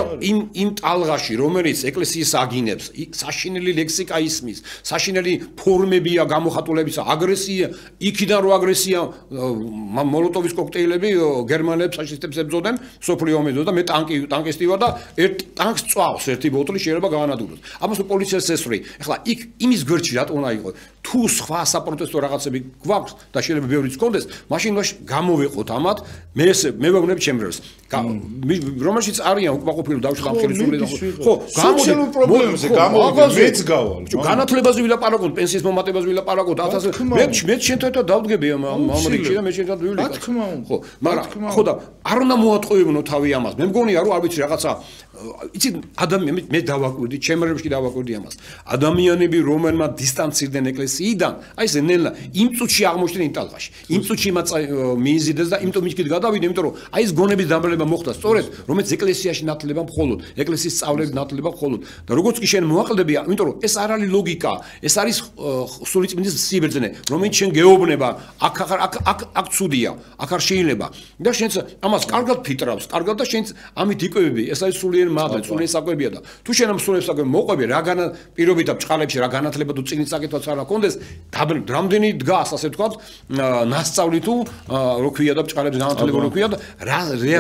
B: იმ ტალღაში რომელიც ეკლესიის აგინებს საშინელი ლექსიკა ისმის საშინელი ფორმებია გამოხატულებისა აგრესია იქიდან რო აგრესია მოლოტოვის კოქტეილები გერმანელებს ფაშისტებს ებრძოდნენ სოფლიო ომზე და მე ტანკისტი ვარ და ერთ ტანკს წვავს ერთი ბოთლი შეიძლება გაანადგუროს ამას პოლიციას ესწრი ახლა იქ იმის გვერდში რატო უნდა იყოს თუ სხვა საპროტესტო რაღაცები გვაქვს და შეიძლება ბევრიც გქონდეს, მაშინ გამოვეყოთ ამათ, მე ვაგნებ ჩემრელს. რომელშიც არიან უკმაყოფილო დავშხა ხელისუფლება და ხო,
A: გამოდიო პრობლემებზე გამოვიდეს, მეც გავალ.
B: განათლებაზე ვილაპარაკოთ, პენსიის მომატებაზე ვილაპარაკოთ, 1000 მე შენთან ერთად დავდგები ამ რიგში და მე შენთან ვივლიკოთ. ხო, მაგრამ ხო და არ უნდა მოატყუებინო თავი ამას. მე მგონია რომ არ ვიცი რაღაცა იცით ადამიანი მე დავაკვირდი ჩემრებში დავაკვირდი ამას ადამიანები რომელმა დისტანცირდნენ ეკლესიის ეკლესიიდან, აი ეს ნელა იმ წუთში აღმოჩნდა იტალიაში. იმ წუთში მათ მიიზიდეს და იმიტომ იქით გადავიდა, იმიტომ რომ აი ეს გონების დამბრება მოხდა სწორედ, რომელიც ეკლესიაში ნათლება მხოლოდ, ეკლესიის სწავლები ნათლება მხოლოდ. და როგორც კი შენ მოაყლდები, იმიტომ რომ ეს არ არის ლოგიკა, ეს არის სულიწმინდის სიბერძნე, რომელიც შენ გეუბნება, აქ ცუდია, აქ არ შეიძლება. და შენც ამას კარგად ფიტრავს, კარგად და შენც ამით იკვებები, ეს არის სულიერი მადლი, სულიერი საკვებია და თუ შენ ამ სულიერ საკვებს მოყვები, რა პირობითა ბჭყალებში რა განათლება თუ წინის საკითხიც არ აქვს, რამდენი დგას, ასე ვთქვათ, ნასწავლი თუ რო ქვია და ბჭყალებს განათლება რო ქვია და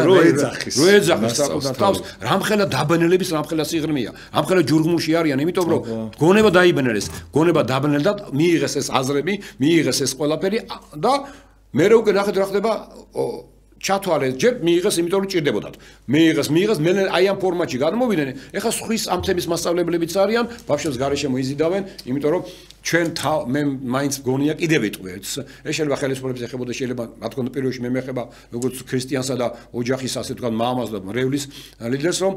B: რო ეძახის თავს, რამხელა დაბნელების, რამხელა სიღრმეა, რამხელა ჯურღმულში არიან, იმიტომ რომ გონება დაიბნელეს, გონება დაბნელდა, მიიღეს ეს აზრები, მიიღეს ეს ყველაფერი და მე უკვე ნახეთ რა ხდება ჩათვალეს ჯერ მიიღეს იმიტომ რომ ჭირდებოდათ მიიღეს მე აი ამ ფორმატში გადმოვიდნენ ეხლა სხვის ამ თემის მასწავლებლებიც არიან ბავშვებს გარეშე მოიზიდავენ იმიტომ რომ ჩვენ მე მაინც გონია კიდევ ეტყვი ეს შეიძლება ხელისუფლების ეხებოდა შეიძლება რა თქმა უნდა პირველში მე მეხება როგორც ქრისტიანსა და ოჯახის ასე თქვა მამას და მრევლის ლიდერს რომ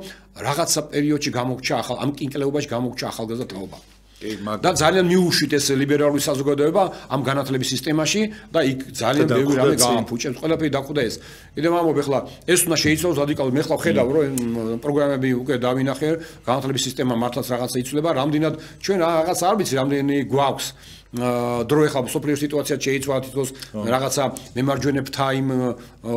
B: რაღაცა პერიოდში გამოგჩა ახალ ამ კინკლეობაში გამოგჩა ახალგაზრდა თაობა და ძალიან მიუშვით ეს ლიბერალური საზოგადოება ამ განათლების სისტემაში და იქ ძალიან ბევრი რამე გაამფუჭებს ყველაფერი დახვდა ეს კიდე მამობ ეხლა ეს უნდა შეიცვალოს რადიკალურად მე ხლა ვხედავ რომ პროგრამები უკვე დავინახე განათლების სისტემა მართლაც რაღაცა იცვლება რამდენად ჩვენ რაღაც არ ვიცი რამდენი გვაქვს დრო ეხლა სოფლიო სიტუაცია შეიცვალა თითქოს რაღაცა მემარჯვენეებთა იმ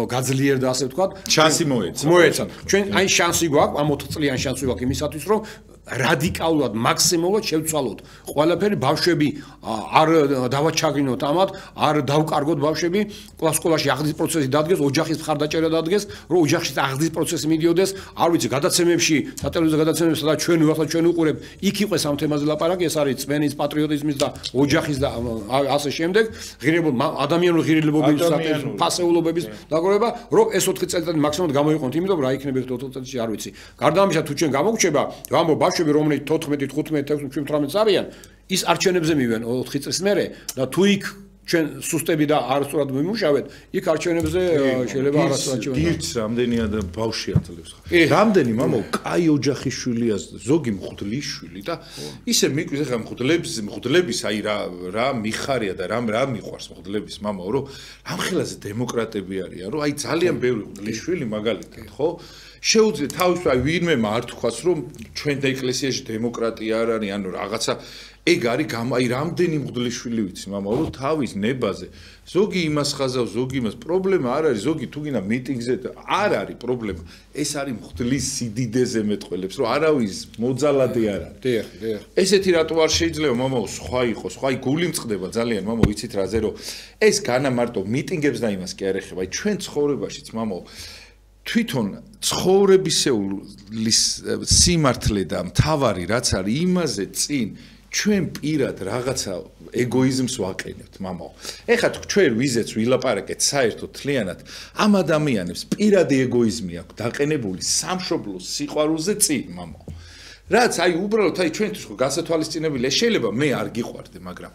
B: გაძლიერდა ასე ვთქვათ
A: შანსი
B: მოეცა ჩვენ აი შანსი გვაქვს ამ 4 წლიანი შანსი გვაქვს იმისათვის რომ რადიკალურად მაქსიმალურად შევცვალოთ ყველაფერი ბავშვები არ დავაჩაგრინოთ ამათ არ დავკარგოთ ბავშვები სკოლაში აღზრდის პროცესი დადგეს ოჯახის მხარდაჭერა დადგეს რომ ოჯახში აღზრდის პროცესი მიდიოდეს არ ვიცი გადაცემებში სატელევიზიო გადაცემებში სადაც ჩვენ ახლა ჩვენ უყურებ იქ იყოს ამ თემაზე ლაპარაკი ეს არის წმენის პატრიოტიზმის და ოჯახის და ასე შემდეგ ადამიანური ღირებულების ფასეულობების დაგროვება რომ ეს 4 წელიწადი მაქსიმუმად გამოიყენოთ იმიტომ რომ რა იქნება 4 წელიწადში არ ვიცი გარდა ამისა თუ ჩვენ გამოგრჩება ვამბობ ბავშვები რომელიც 14 15 16 17 არიან ის არჩევნებზე მივიდნენ 4 წლის მერე და თუ იქ ჩვენ სუსტები და არასწორად მიმუშავეთ იქ არჩევნებზე შეიძლება არასწორად
A: გირჩ რამდენი адам ბავშვი აძლევს რამდენი მამო კაი ოჯახის შვილია ზოგი მღვდლის შვილი და ისე მიკვირს ახლა მღვდლების აი რა მიხარია და რა მიყვარს მღვდლების მამაო რომ ამხელაზე დემოკრატები არიან რომ აი ძალიან ბევრი მღვდლის შვილი მაგალითად ხო შეუძლია თავისუფლად აი ვინმე არ თქვას რომ ჩვენ და ეკლესიაში დემოკრატია არ არის ანუ რაღაცა ეგ არის აი რამდენი მღვდლიშვილი ვიცი მამა რომ თავის ნებაზე ზოგი იმას ხაზავს ზოგი იმას პრობლემა არ არის ზოგი თუ გინდა მიტინგზე არ არის პრობლემა ეს არის მღვდლის სიდიდეზე მეტყველებს რომ არავის მოძალადე არ არის
B: დიახ
A: ესეთი რატო არ შეიძლება მამაო სხვა იყოს სხვა აი გული მწყდება ძალიან მამაო ვიცით რაზე რომ ეს განა მარტო მიტინგებს და იმას კი არ ეხება აი ჩვენ ცხოვრებაშიც მამაო თვითონ ცხოვრებისეულის სიმართლე და მთავარი რაც არის იმაზე წინ ჩვენ პირად რაღაცა ეგოიზმს ვაყენებთ მამაო ეხლა თუ ჩვენ ვიზეც ვილაპარაკეთ საერთოდ თლიანად ამ ადამიანებს პირადი ეგოიზმი აქვს დაყენებული სამშობლოს სიყვარულზე წინ მამაო რაც აი უბრალოდ აი ჩვენთვის ხო გასათვალისწინებელია შეიძლება მე არ გიყვარდე მაგრამ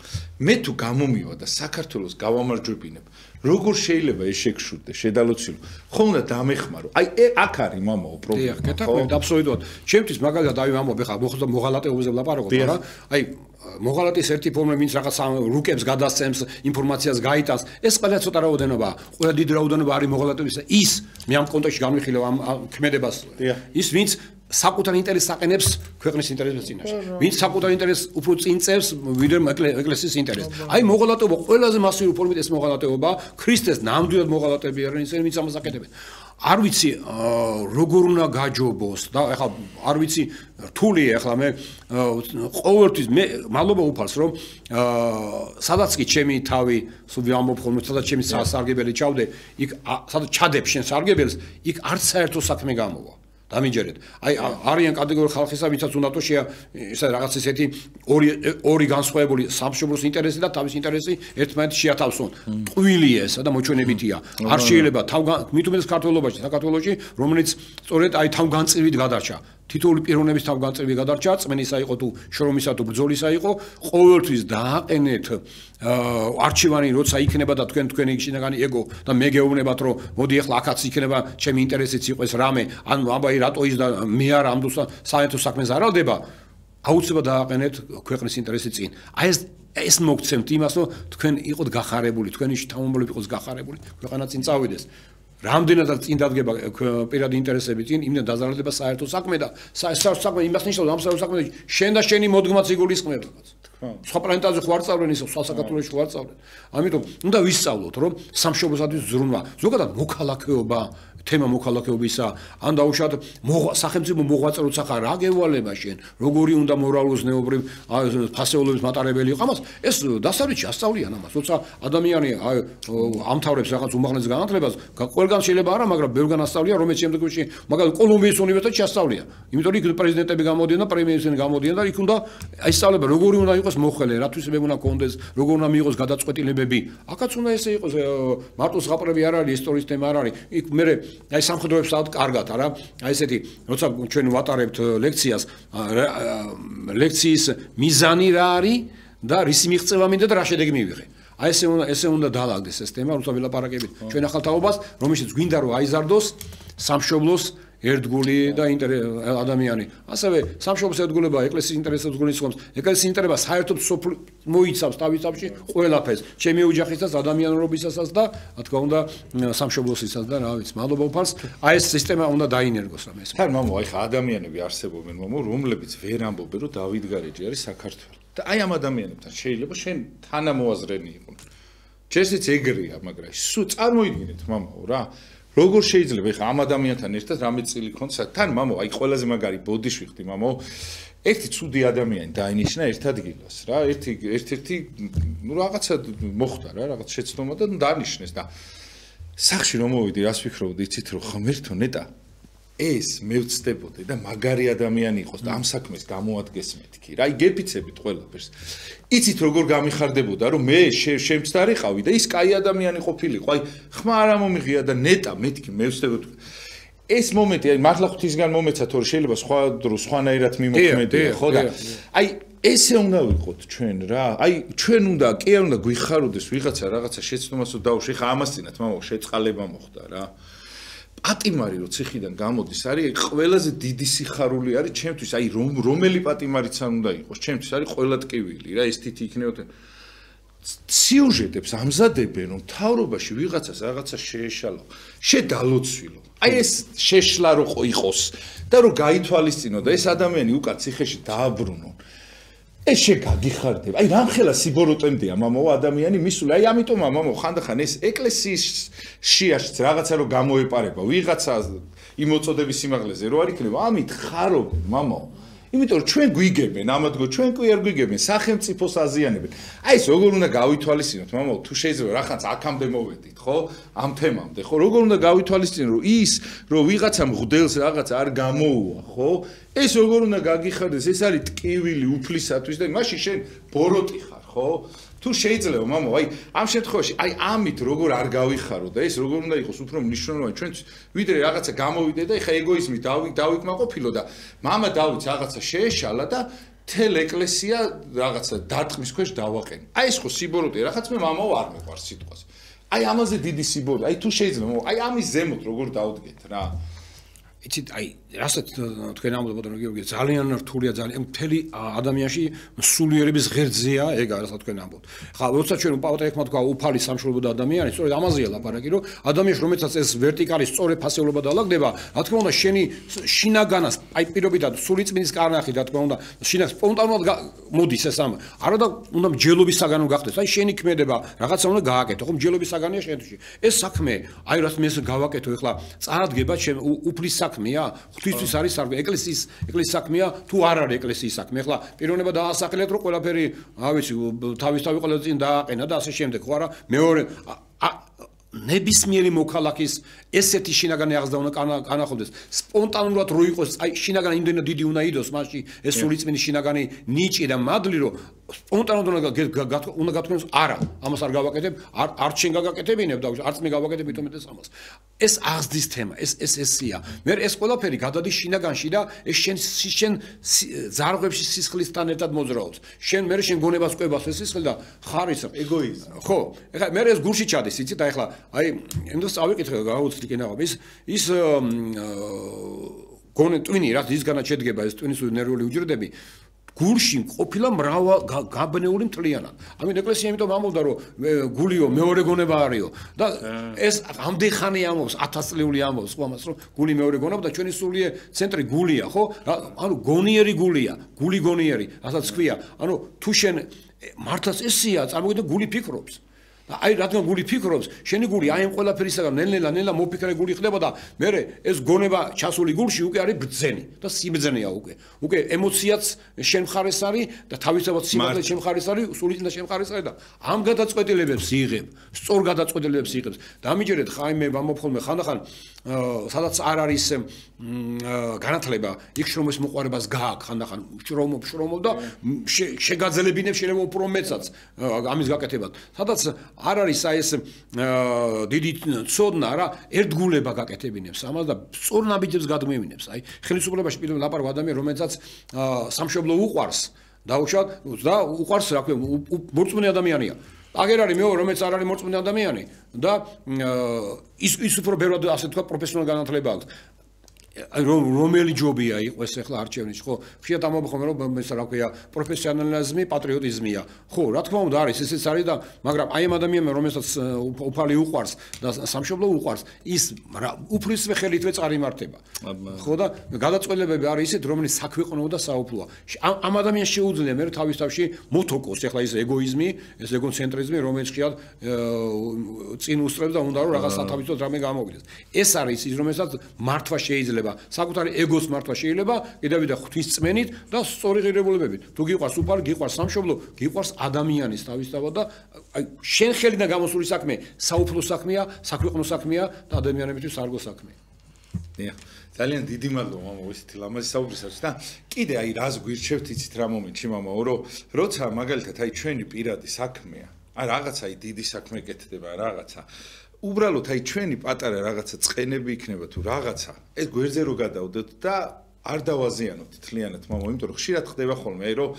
A: მე თუ გამომივა და საქართველოს გავამარჯვებინებ როგორ შეიძლება ეს შეგშურდე შედალოცილო ხო უნდა დამეხმარო აი აქ არის მამაო პრობლემა
B: გეტყვით აბსოლუტურად ჩემთვის მაგალითად აი ამბობ ეხლა მოღალატეობაზე ვლაპარაკობ რა აი მოღალატის ერთი ფორმა ვინც რაღაც რუკებს გადასცემს ინფორმაციას გაიტანს ეს ყველა ცოტა რაოდენობაა ყველა დიდი რაოდენობა არის მოღალატებისა ის მე ამ კონტექსტში განვიხილავ ამ ქმედებას ის ვინც საკუთარ ინტერესს აყენებს ქვეყნის ინტერესების წინაშე. ვინც საკუთარ ინტერესს უფრო წინ წევს ვიდრე ეკლესიის ინტერესს. აი მოღალატეობა ყველაზე მასიური ფორმით ეს მოღალატეობა ქრისტეს ნამდვილად მოღალატები არიან ისინი ვინც ამას აკეთებენ. არ ვიცი როგორ უნდა გაჯობოს და ეხლა არ ვიცი რთულია ეხლა მე ყოველთვის მე მადლობა უფალს რომ სადაც კი ჩემი თავი სულ ვამბობ ხოლმე სადაც ჩემი სარგებელი ჩავდე იქ სადაც ჩადებ შენ სარგებელს იქ არც საერთო საქმე გამოვა. დამიჯერეთ. აი არიან კატეგორიული ხალხისა, ვინცაც უნდა თუ ესა რაღაც ესეთი ორი განსხვავებული სამშობლოს ინტერესი და თავის ინტერესი ერთმანეთს შეათავსონ. ტყუილი ესა და მოჩვენებითია. არ შეიძლება მით უმეტეს საქართველოში, საქართველოში, რომელიც სწორედ აი თავგანწირვით გადარჩა. თითოეული პიროვნების თავგანწირვით გადარჩა, წმენისა იყო თუ შრომისა თუ ბრძოლისა იყო, ყოველთვის დააყენეთ არჩევანი როცა იქნება და თქვენი შინაგანი ეგო და მე გეუბნებათ რომ მოდი ახლა აქაც იქნება ჩემი ინტერესიც იყოს რამე ან აბა რატო ის და მე არ ამ საერთო საქმეს არ ალდება აუცილებლად დააყენეთ ქვეყნის ინტერესი წინ აი ეს ეს მოგცემთ იმას, რომ თქვენ იყოთ გახარებული, თქვენი შთამომავლები იყოს გახარებული, ქვეყანა წინ წავიდეს. რამდენადაც წინ დადგება პირადი ინტერესები წინ, იმდენ დაზარალდება საერთო საქმე და საერთო საქმე იმას ნიშნავს, ამ საერთო საქმეში შენ და შენი მოდგმაც იგულისხმება. სხვა პლანეტაზე ხო არ წავლენ ისე, სხვა საქართველოში ხო არ წავლენ. ამიტომ უნდა ვისწავლოთ, რომ სამშობლოსათვის ზრუნვა, ზოგადად მოქალაქეობა თემა მოქალაქეობისა, ან დაუშვათ სახელმწიფო მოღვაწე როცა ხარ, რა გევალება შენ, როგორი უნდა მორალურ ზნეობრივ ფასეულობის მატარებელი იყო. ამას ეს დასავლეთში ასწავლიან ამას. როცა ადამიანი ამთავრებს რაღაც უმაღლეს განათლებას, ყველგან შეიძლება არა, მაგრამ ბევრგან ასწავლიან, რომელიც შემდგომში, მაგალითად კოლუმბიის უნივერსიტეტში ასწავლიან. იმიტომ რომ იქ პრეზიდენტები გამოდიან და პრემიერები გამოდიან და იქ უნდა აისწავლება, როგორი უნდა იყოს მოხელე, რათვის უნდა კონდეს, როგორ უნდა მიიღოს გადაწყვეტილებები. აქაც უნდა ესე იყოს, მარტო ზღაპრები არ არის, ისტორიის თემა არ არის. იქ მე აი სამხედროებს კარგად არა აი ესეთი როცა ჩვენ ვატარებთ ლექციას ლექციის მიზანი რა არის და რის მიღწევა მინდა და რა შედეგი მივიღე აი ესე უნდა დაალაგდეს ეს თემა როცა ვილაპარაკებით ჩვენ ახალ თაობას რომელშიც გვინდა რომ აიზარდოს სამშობლოს ერთგული და ადამიანი ასევე სამშობლოს ერთგულება ეკლესიის ინტერესებს გულისხმობს ეკლესიის ინტერესება საერთოდ მოიცავს თავისთავში ყველაფერს ჩემი ოჯახისაც ადამიანურობისასაც და რა თქმა უნდა სამშობლოსისაც და რა ვიცი მადლობა უფალს აი ეს სისტემა უნდა დაინერგოს რამე ეს
A: თან მამო აი ხა ადამიანები არსებობენ მამო რომლებიც ვერ ამბობენ რომ დავით გარეჯი არის საქართველო და აი ამ ადამიანებთან შეიძლება შენ თანამოაზრენი იყო ჯერშიც ეგრეა მაგრამ სულ წარმოიდგინეთ მამო რა როგორ შეიძლება ეხა ამ ადამიანთან ერთად რამე წილი ქონდა თან მამო აი ყველაზე მაგარი ბოდიშვიხდი მამო ერთი ცუდი ადამიანი დაინიშნა ერთ ადგილას რა ერთ-ერთი ნუ რაღაცა მოხდა რა რაღაც შეცდომა და დანიშნეს და სახში რომ მოვიდი რას ვფიქრობდი იცით რომ ღმერთო ნეტა ეს მევცდებოდი და მაგარი ადამიანი იყოს და ამ საქმეს გამოადგეს მეთქი რა აი გეფიცებით ყველაფერს იცით როგორ გამიხარდებოდა რომ მე შემცდარიყავი და ის კაი ადამიანი ყოფილიყო აი ხმა არ მომიღია და ნეტა მეთქი მევცდებოდი ეს მომენტი აი მართლა ღვთისგან მომეცა თორე შეიძლება სხვა დრო სხვანაირად მიმოქმედია ხო და აი ესე უნდა ვიყოთ ჩვენ რა აი ჩვენ უნდა კი არ უნდა გვიხაროდეს ვიღაცა რაღაცა შეცდომასო დაუშვი ხა ამას წინათ მამა შეწყალება მოხდა რა პატიმარი რო ციხიდან გამოდის არის ყველაზე დიდი სიხარული არის ჩემთვის აი რომელი პატიმარიც არ უნდა იყოს ჩემთვის არის ყველა ტკივილი რა ეს თითი იქნებოდა სიუჟეტებს ამზადებენ რომ თავრობაში ვიღაცას რაღაცა შეეშალო შედალოცვილო აი ეს შეშლა რო იყოს და რო გაითვალისწინო და ეს ადამიანი უკან ციხეში დააბრუნონ ეს შეგაგიხარდება აი რამხელა სიბოროტემდია მამაო ადამიანი მისული აი ამიტომ მამაო ხანდახან ეს ეკლესიის შიაშიც რაღაცა რო გამოეპარება ვიღაცა იმოწოდების სიმაღლეზე რო არ იქნება ამით ხარობენ მამაო იმიტომ რომ ჩვენ გვიგებენ ამადგო ჩვენ კი არ გვიგებენ სახელმწიფოს აზიანებენ აი ეს როგორ უნდა გავითვალისწინოთ მამაო თუ შეიძლება რახანს აქამდე მოვედით ხო ამ თემამდე ხო როგორ უნდა გავითვალისწინოთ რომ ის რომ ვიღაცა მღდელს რაღაც არ გამოუვა ხო ეს როგორ უნდა გაგიხარდეს ეს არის ტკივილი უფლისათვის და მაშინ შენ ბოროტი ხარ ხო თუ შეიძლება მამო აი ამ შემთხვევაში აი ამით როგორ არ გავიხარო და ეს როგორ უნდა იყოს უფრო მნიშვნელოვანი ჩვენთვის ვიდრე რაღაცა გამოვიდე და ეხა ეგოიზმით დავიკმაყოფილო და მამა დავით რაღაცა შეეშალა და თელ ეკლესია რაღაცა დარტყმის ქვეშ დავაყენე აი ეს ხო სიბოროტეა რაღაც მე მამაო არ მეყვარს სიტყვას აი ამაზე დიდი სიბოროტე აი თუ შეიძლება აი ამის ზემოთ როგორ დავდგეთ რა იცით აი რასაც თქვენ ამბობთ რომ გიორგი ძალიან რთულია ძალიან მთელი ადამიანში სულიერების ღერძია ეგ რასაც თქვენ ამბობთ ხა როცა ჩვენ პატრიარქმა თქვა უფალი სამშობლო და ადამიანი სწორედ ამაზეა ლაპარაკი რომ ადამიანს რომელსაც ეს ვერტიკალი სწორე ფასეულობა დაალაგდება რა თქმა უნდა შენი შინაგანას აი პირობითად სულიწმინდის კარნახი რა თქმა უნდა შინაგან სპონტანურად მოდის ეს ამ არა და უნდა მსჯელობის საგანო გახდეს აი შენი ქმედება რაღაცა უნდა გააკეთო ხო მსჯელობის საგანია შენთვის ეს საქმე აი რაც მე გავაკეთო ეხლა წარადგება ჩემ უფლის საქმეა ღვთისთვის არის ეკლესიის საქმეა თუ არ არის ეკლესიის საქმე ახლა პიროვნება დაასახელეთ რომ ყველაფერი რა ვიცი თავისთავად ყველა წინ დააყენა და ასე შემდეგ ხო არა მეორე ნებისმიერი მოქალაქის ესეთი შინაგანი აღზრდა უნდა განახორციელდეს სპონტანურად რო იყოს აი შინაგანი იმდენად დიდი უნდა იდოს მასში ეს სულიწმინდის შინაგანი ნიჭი და მადლი რომ სპონტანურად უნდა გათქვენოს არა ამას არ გავაკეთებ არ შენ გაგაკეთებინებ და არც მე გავაკეთებ ითომეტეს ამას ეს აღზრდის თემა ეს ესია მე ეს ყველაფერი გადადის შინაგანში და ეს შენ ზარღვებში სისხლისთან ერთად მოძრაობს შენ მე შენ გონებას ყვებას ეს სისხლი და ხარის ეგოიზმი ხო ეხლა მე ეს გულში ჩადის იცით აი ეხლა აი იმდოს წავიკითხე გაუცდი კენაღა ის გონე ტვინი რა ისგანაც შედგება ეს ტვინის ნერვული უჯრედები
B: გულში ყოფილა გაბნეული მთლიანად. ამიტომ ეკლესია იმიტომ ამბობდა რომ გულიო მეორე გონება არისო და ეს ამდენ ხანი ამბობს 1000 წლეული ამბობს ყველას რომ გული მეორე გონება და ჩვენი სულიე ცენტრი გულია ხო? ანუ გონიერი გულია, გული გონიერი, რასაც ქვია. ანუ თუ შენ მართლაც ესია, წარმოგიდგენ გული ფიქრობს. აი რადგან გული ფიქრობს, შენი გული აი ამ ყველაფერისაგან ნელ-ნელა მოფიქრე გული ხდება და მე ეს გონება ჩასული გულში უკვე არის ბრძენი და სიბრძნეა უკვე. უკვე ემოციაც შენ მხარეს არის და თავისთავად სიმართლე შენ მხარეს არის, სულიწმინდა შენ მხარეს არის და ამ გადაწყვეტილებებს იღებ, სწორ გადაწყვეტილებებს იღებს. დამიჯერეთ ხაიმე მომხოლმე ხანდახან სადაც არ არის განათლება, იქ შრომის მოყვარებას გააქვს ხანდახან შრომობ და შეგაძლებინებ შეიძლება უფრო მეცაც ამის გაკეთებად. სადაც არ არის აი ეს დიდი ცოდნა რა ერთგულება გაკეთებინებს ამას და სწორ ნაბიჯებს გადმევინებს აი ხელისუფლებაში პირველ ლაპარაკ ადამიანი რომელსაც სამშობლო უყვარს დაუშვათ და უყვარს რა ქვია მორწმუნე ადამიანია აგერ არის მეორე რომელიც არ არის მორწმუნე ადამიანი და ის უფრო ბევრად ასე თქვა პროფესიონალ განათლება აქვს რომელი ჯობია იყოს ახლა არჩევნის ხო ხშირად ამბობენ რომ ეს რა ქვია პროფესიონალიზმი პატრიოტიზმია ხო რა თქმა უნდა არის ესეც არის და მაგრამ აი ამ ადამიანმა რომელსაც უფალი უყვარს და სამშობლო უყვარს ის უფლისვე ხელითვე წარიმართება ხო და გადაწყვეტილებები არის ისეთ რომელიც საქვეყნოა და საუფლოა ამ ადამიანს შეუძლია მე თავის თავში მოთოკოს ახლა ის ეგოიზმი ეს ეგოცენტრიზმი რომელიც ხშირად წინ უსწრებს და უნდა რომ რაღაც სათავისოდ რამე გამოვიდეს ეს არის ის რომელსაც მართვა შეიძლება საკუთარი ეგოს მართვა შეიძლება კიდევ ღვთისმწმენით და სწორი ღირებულებებით თუ გიყვარს უფალი გიყვარს სამშობლო გიყვარს ადამიანის თავისთავად და აი შენ ხელიდან გამოსული საქმე საუფლო საქმეა საქვეყნო საქმეა და ადამიანებისთვის სარგო საქმეა
A: დიახ ძალიან დიდი მადლობა მამაო ისეთი ლამაზი საუბრისათვის და კიდე აი რას გვირჩევთ იცით რა მომენტში მამაო რომ როცა მაგალითად აი ჩვენი პირადი საქმეა აი რაღაცა აი დიდი საქმე გეთდება რაღაცა უბრალოდ აი ჩვენი პატარა რაღაცა წყენები იქნება თუ რაღაცა ეს გვერდზე რო გადავდოთ და არ დავაზიანოთ თლიანად მამაო იმიტომ რომ ხშირად ხდება ხოლმე აი რომ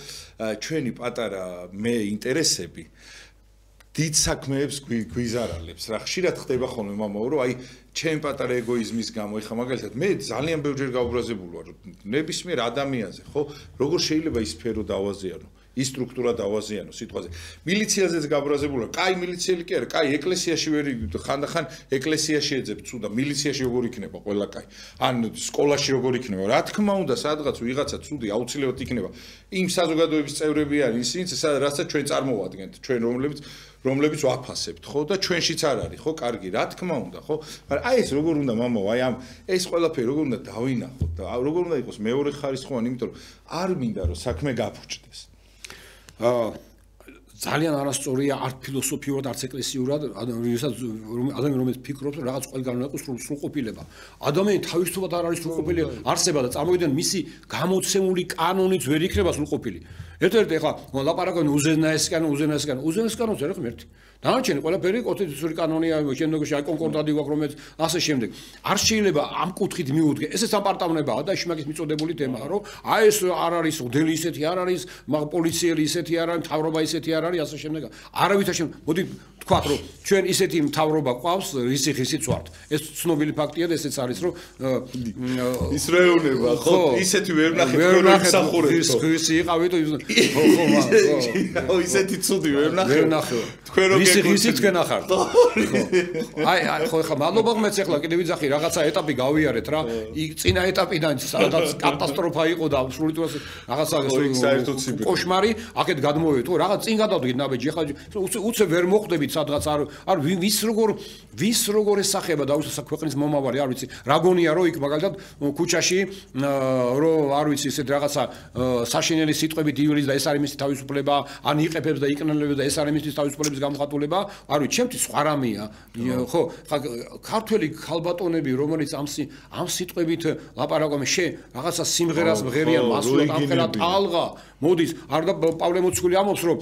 A: ჩვენი პატარა მე ინტერესები დიდ საქმეებს გვიზარალებს რა ხშირად ხდება ხოლმე მამაო რომ აი ჩემ პატარა ეგოიზმის გამო ეხა მაგალითად მე ძალიან ბევრჯერ გავუბრაზებული ვარ ნებისმიერ ადამიანზე ხო როგორ შეიძლება ის სფერო დავაზიანო ის სტრუქტურა დავაზიანო სიტყვაზე მილიციაზეც გაბრაზებულა კაი მილიციელი კი არა კაი ეკლესიაში ვერ ხანდახან ეკლესიაში ეძებ ცუდა միლიციაში როგორ იქნება ყველა კაი ან სკოლაში როგორ იქნება რა თქმა უნდა სადღაც ვიღაცა ცუდი აუცილებლად იქნება იმ საზოგადოების წევრები არის ისინიც რასაც ჩვენ წარმოვადგენთ ჩვენ რომლებიც ვაფასებთ ხო და ჩვენშიც არ არის ხო კარგი რა თქმა უნდა ხო მაგრამ აი ეს როგორ უნდა მამაო აი ამ ეს ყველაფერი როგორ უნდა დავინახოთ და როგორ უნდა იყოს მეორე ხარისხოვანი იმიტომ რომ არ მინდა რომ საქმე გაფუჭდეს ძალიან არასწორია არც ფილოსოფიურად არც ეკლესიურად ადამიანი რომელიც ფიქრობს რომ რაღაც ყველგან უნდა იყოს სრულყოფილება ადამიანი თავისთავად არ არის სრულყოფილი არსება და წარმოვიდნენ მისი გამოცემული კანონიც ვერ იქნება სრულყოფილი ერთ-ერთი ახლა ლაპარაკობენ უზენაესკანონზე რა ღმერთი დანარჩენი ყველაფერი კონსტიტუციური კანონია შემდგომში აი კონკორდატი გვაქვს რომელიც ასე შემდეგ არ შეიძლება ამ კუთხით მიუდგე ესეც აპარტავნებაა და შიმაგის მიწოდებული თემაა რომ აი ეს არ არის უდელი ისეთი არ არის პოლიციელი ისეთი არ არის მთავრობა ისეთი არ არის ასე შემდეგ არავითარ მოდი თქვათ რომ ჩვენ ისეთი მთავრობა ყავს რისი ხისიც ვართ ეს ცნობილი ფაქტია და ესეც არის რომ ის რეუნება ხო ისეთი ვერ ნახეთ
B: ხის იყავი და
A: ხო ისეთი ცუდი ვერ ნახე თქვენ რო
B: ხისი თქვენ ახართ აი ხო ხა მადლობა მეც ახლა კიდე ვიძახი რაღაცა ეტაპი გავიარეთ რა წინა ეტაპიდან სადაც კატასტროფა იყო და სრულიტურად რაღაცა კოშმარი აქეთ გადმოვედი თუ რაღაც წინ გადავდგით ნაბეჯი ხა უცე ვერ მოხვდებით სადღაც არ ვის როგორ ესახება და უსა ქვეყნის მომავალი არ ვიცი რა გონია რომ იქ მაგალითად ქუჩაში რომ არ ვიცი ესეთ რაღაცა საშინელი სიტყვებით ივლის და ეს არის მისი თავისუფლება ან იყებებს და იკნელებს და ეს არის მისი თავისუფლების გამოხატულება არ ვიცი ჩემთვის სხვა რამეა ხო ხა ქართველი ქალბატონები რომელიც ამ სიტყვებით ლაპარაკობენ რაღაცა სიმღერას მღერიან მასულად ამხელად ალღა მოდის არ და პავლე მოციქული ამბობს რომ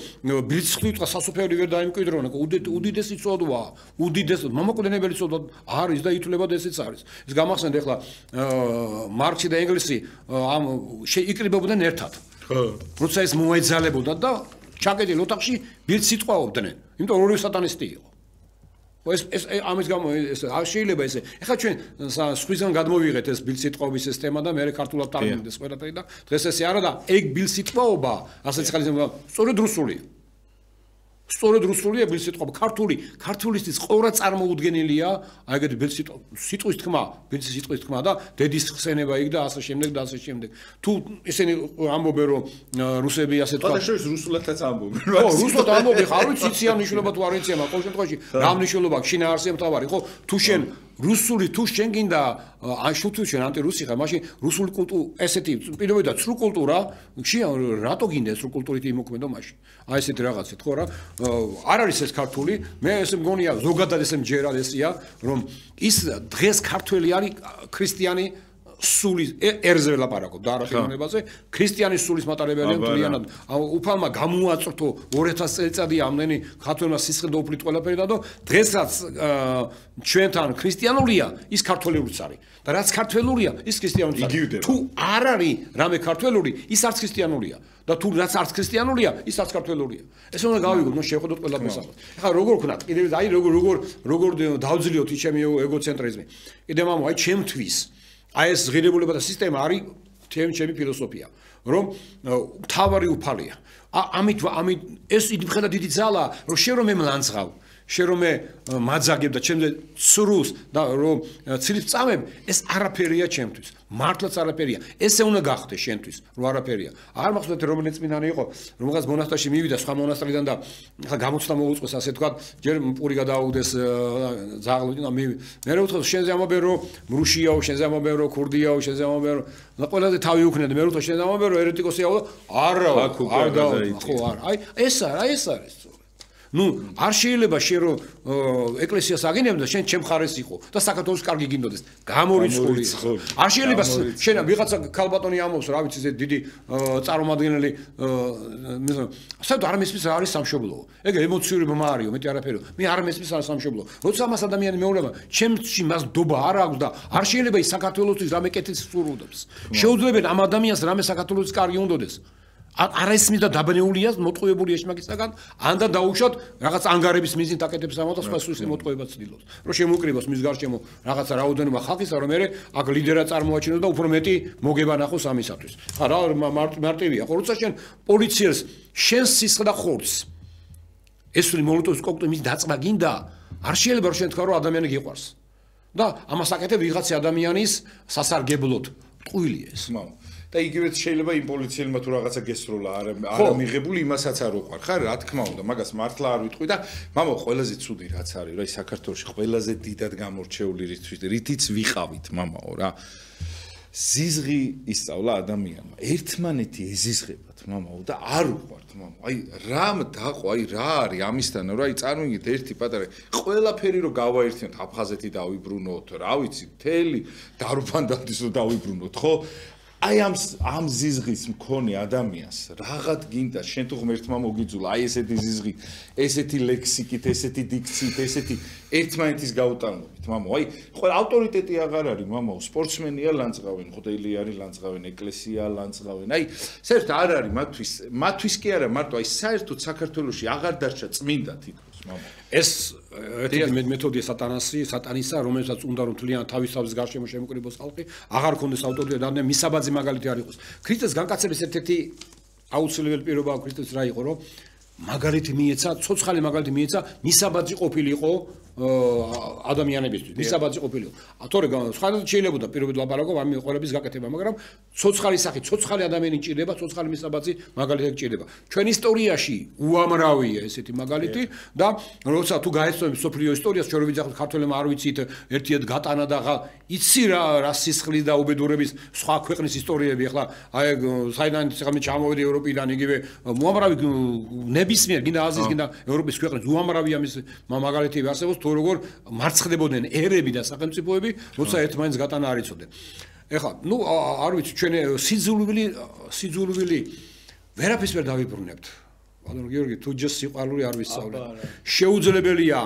B: ბლიცკრიგ სასופერი ვერ დაიმკვიდრონა უდიდესი წოდვა უდიდესი მომაკვდინებელი წოდვა არის და ითვლება ესეც არის ეს გამახსენდა ახლა მარქსი და ენგელსი ამ შეიკრიბებოდნენ ერთად როცა ეს მოეძალებოდა და ჩაკეტილ ოთახში ბილდ სიტყვაობდნენ იმიტომ ორივე სატანისტი იყო ეს ამის გამო ეს შეიძლება ესე. ეხლა ჩვენ სხვისგან გადმოვიღეთ ეს ბილსიტყვაობის ეს თემა და მე ქართულად წარმოვიდეს ყველაფერი და დღეს ესე არა და ეგ ბილსიტყვაობა, ასეც ხალხი სწორედ რუსულია. სწორედ რუსულია ბილსიტყვაობა, ქართულისთვის ყორა წარმოუდგენელია, აი ეგეთი ბილსიტყვის თქმა, ბილსიტყვის თქმა და დედის ხსენება იქ და ასე შემდეგ და ასე შემდეგ. თუ ისინი ამბობენ რომ რუსები ასე თქვა,
A: და შეიძლება რუსულადაც ამბობენ.
B: ხო, რუსულად ამბობენ, ხარ ვიცი იციან მნიშვნელობა თუ არ იციან, მაგრამ ყოველ შემთხვევაში რა მნიშვნელობა შინაარსია მთავარი, ხო? თუ შენ რუსული თუ შენ გინდა ან შუთუ შენ ანტირუსი ხარ, მაშინ რუსული კულტურა ესეთი პირობითად სრულ კულტურა, რატო გინდა სრულ კულტურით იმოქმედო მაშინ? აი ესეთი რაღაცეთ, ხო რა? არ არის ეს ქართული, მე ესე მგონია ზოგადად ესე მჯერად ესია, რომ ის დღეს ქართველი არის ქრისტიანი სულის ერზე ვლაპარაკობ და არახელოვნებაზე ქრისტიანის სულის მატარებელია მთლიანად უფალმა გამოაწრთო 2000 წელიწადია ამდენი ქართველმა სისხლი და უფლით ყველაფერი და დღესაც ჩვენთან ქრისტიანულია ის ქართველურიც არის და რაც ქართველურია ის ქრისტიანურიც არის თუ არ არის რამე ქართველური ის არც ქრისტიანულია და თუ რაც არც ქრისტიანულია ის არც ქართველურია ეს უნდა გავიგოთ ნუ შევხედოთ ყველაფერს ახლა როგორ ვქნათ კიდევ აი როგორ დავძლიოთ ის ჩემი ეგოცენტრიზმი კიდევ მამო აი ჩემთვის აი ეს ღირებულება და სისტემა არის ჩემი ფილოსოფია რომ თავარი უფალია ამით ეს იმხედა დიდი ძალა რომ შენ რომ მე მლანძღავ შენ რომ მე მაძაგებ და ჩემზე სრულს და რომ ცილით წამებ ეს არაფერია ჩემთვის მართლაც არაფერია ესე უნდა გახდეს შენთვის რომ არაფერია არ მახსოვდეთ რომელიც წმინდანი იყო რომელღაც მონასტერში მივიდა სხვა მონასტრიდან და ახლა გამოცდა მოუწყოს ასე თქვა ჯერ პური გადააუგდეს ზაღლი და მე რა ვთქვა შენზე ამობენ რომ მრუშიაო შენზე ამობენ რომ ქურდიაო შენზე ამობენ რომ ყველაზე თავი უქნედი მე ვთქვა შენზე ამობენ რომ ერეტიკოსიაო არა არ და ხო არა აი ეს არის ნუ არ შეიძლება შენ რომ ეკლესიას აგინებდა შენ ჩემ ხარეს იყო და საქართველოს კარგი გინდოდეს გამორიცხული არ შეიძლება შენ ვიღაცა ქალბატონი ამბობს რა ვიცი ეს დიდი წარმომადგენელი საერთოდ არ მესმის რა არის სამშობლო ეგ ემოციური ბმა არისო მეტი არაფერი მე არ მესმის რა სამშობლო როცა მას ადამიანი მეუბნება ჩემში მას დობა არ აქვს და არ შეიძლება ის საქართველოსთვის რამე კეთილს სურვოდებს შეუძლებენ ამ ადამიანს რამე საქართველოს კარგი უნდოდეს არასმის და დაბნეულია მოტყუებულია შემაგისაგან ან და დაუშვათ რაღაც ანგარების მიზნით აკეთებს ამას და სხვა სულ მოტყუება ცდილობს რომ შემოკრიბოს მის გარშემო რაღაცა რაოდენობა ხალხისა რომ მე აქ ლიდერად წარმოაჩინოს და უფრო მეტი მოგება ნახოს ამისათვის ხა რა მარტივია ხო როცა შენ პოლიციელს შენს სისხლს და ხორცს ესული მოლოტოვის კოქტეილის დაწვა გინდა არ შეიძლება რომ შენ თქვა რომ ადამიანი გიყვარს და ამას აკეთებ ვიღაცი ადამიანის სასარგებლოდ ტყუილია ეს
A: და იგივეც შეიძლება იმ პოლიციელმა თუ რაღაცა გესროლა არ მიღებული იმასაც არ უყარ ხარ რა თქმა უნდა მაგას მართლა არ ვიტყვი და მამა ყველაზე ცუდი რაც არის რა ის საქართველოში ყველაზე დიდად გამორჩეული რითიც ვიყავით მამაო რა ზიზღი ისწავლა ადამიანმა ერთმანეთი ეზიზღებათ მამაო და არ უყვართ მამა აი რამ დაყო აი რა არის ამისთანა რა აი წარმოგიდგეთ ერთი პატარა ყველაფერი რომ გავაერთიანოთ აფხაზეთი დავიბრუნოთ რა ვიცი მთელი დარუბანდადის რომ დავიბრუნოთ ხო აი ამ ზიზღის მქონე ადამიანს რაღაც გინდა შენ თუ ღმერთმა მოგიძულა აი ესეთი ზიზღით ესეთი ლექსიკით ესეთი დიქციით ესეთი ერთმანეთის გაუტანობით მამო აი ყველა ავტორიტეტი აღარ არის მამო სპორტსმენია ლანძღავენ ხდელი არის ლანძღავენ ეკლესია ლანძღავენ აი საერთოდ არ არის მათთვის კი არა მარტო აი საერთოდ საქართველოში აღარ დარჩა წმინდა თითქოს მამო
B: ეს ერთი მეთოდია სატანისა რომელსაც უნდა რომ თლიან თავის გარშემო შემოკრიბოს ხალხი აღარ ქონდეს ავტორიტეტი და მისაბაძი მაგალითი არ იყოს ქრისტეს განკაცების ერთ-ერთი აუცილებელი პირობა ქრისტეს რა იყო რომ მაგალითი მიეცა ცოცხალი მაგალითი მიეცა მისაბაძი ყოფილიყო ადამიანებისთვის მისაბაძი ყოფილიყო თორე სხვადასხვა შეიძლება პირობით ლაპარაკობ ამ მიყოლების გაკეთება მაგრამ ცოცხალი სახით ცოცხალი ადამიანი ჭირდება ცოცხალი მისაბაძი მაგალითი ჭირდება ჩვენ ისტორიაში უამრავია ესეთი მაგალითი და როცა თუ გაეცნობ სოფლიო ისტორიას ჩვენ ვიძახოთ ქართველებმა არ ვიცით ერთიად გატანა და იცი რა სისხლის და უბედურების სხვა ქვეყნის ისტორიები ახლა აი საიდან ხამე ჩამოვედი ევროპიდან იგივე უამრავი ნებისმიერ გინდა აზიის გინდა ევროპის ქვეყნის უამრავი ამის მაგალითები არსებობს თუ როგორ მარცხდებოდნენ ერები და სახელმწიფოები როცა ერთმანეთს გატანა არ იცოდნენ ეხლა ნუ არ ვიცი ჩვენ სიძულვილი ვერაფერს ვერ დავიბრუნებთ ბატონო გიორგი, თუ ჯერ სიყვარული არ ვისწავლე. შეუძლებელია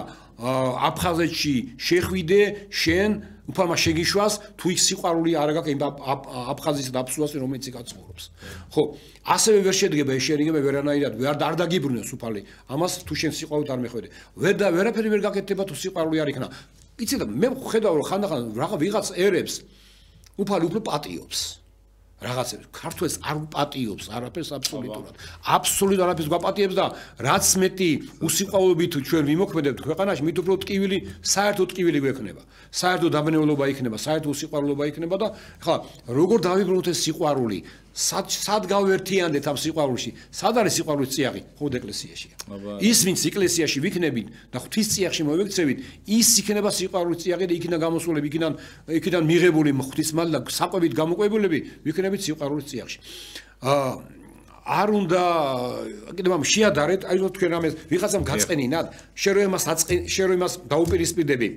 B: აფხაზეთში შეხვიდე შენ უფალმა შეგიშვას თუ იქ სიყვარული არ გაქვს აფხაზის დაფსვას რომელიც გაცხოვრობს. ხო, ასევე ვერ შედგება ეს შერიგება ვერანაირად არ დაგიბრუნოს უფალი. ამას თუ შენ სიყვარულით არ მეხვედე. ვერაფერი ვერ გაკეთდება თუ სიყვარული არ იქნა. იცი და მე ხედავ რომ ხანდახან ვიღაც ერებს უფალი უფრო პატიობს. რაღაცებს ქართველს არ უპატიობს არაფერს აბსოლუტურად. აბსოლუტურად არაფერს გვაპატიებს და რაც მეტი უსიყვარულობით ჩვენ ვიმოქმედებთ ქვეყანაში, მით უფრო ტკივილი, საერთოდ ტკივილი გვექნება. საერთოდ დაბნეულობა იქნება, საერთოდ უსიყვარულობა იქნება და ხა როგორ დავიბრუნოთ ეს სიყვარული? სად გავერთიანდეთ ამ სიყვარულში? სად არის სიყვარულის წიაღი? ხოდ ეკლესიაშია. ის ვინც ეკლესიაში ვიქნებით და ღვთის წიაღში მოვიქცევით, ის იქნება სიყვარულის წიაღი და იქიდან გამოსულები, იქიდან მიღებული ღვთისმადლი და საყვებით გამოყვებულები ვიქნებით სიყვარულის წიაღში. არ უნდა კიდევ ამ შეადარეთ, აი რომ თქვენ ამას ვიღაცამ გაწყენინათ, შენ რომ იმას დაუპირისპირდები.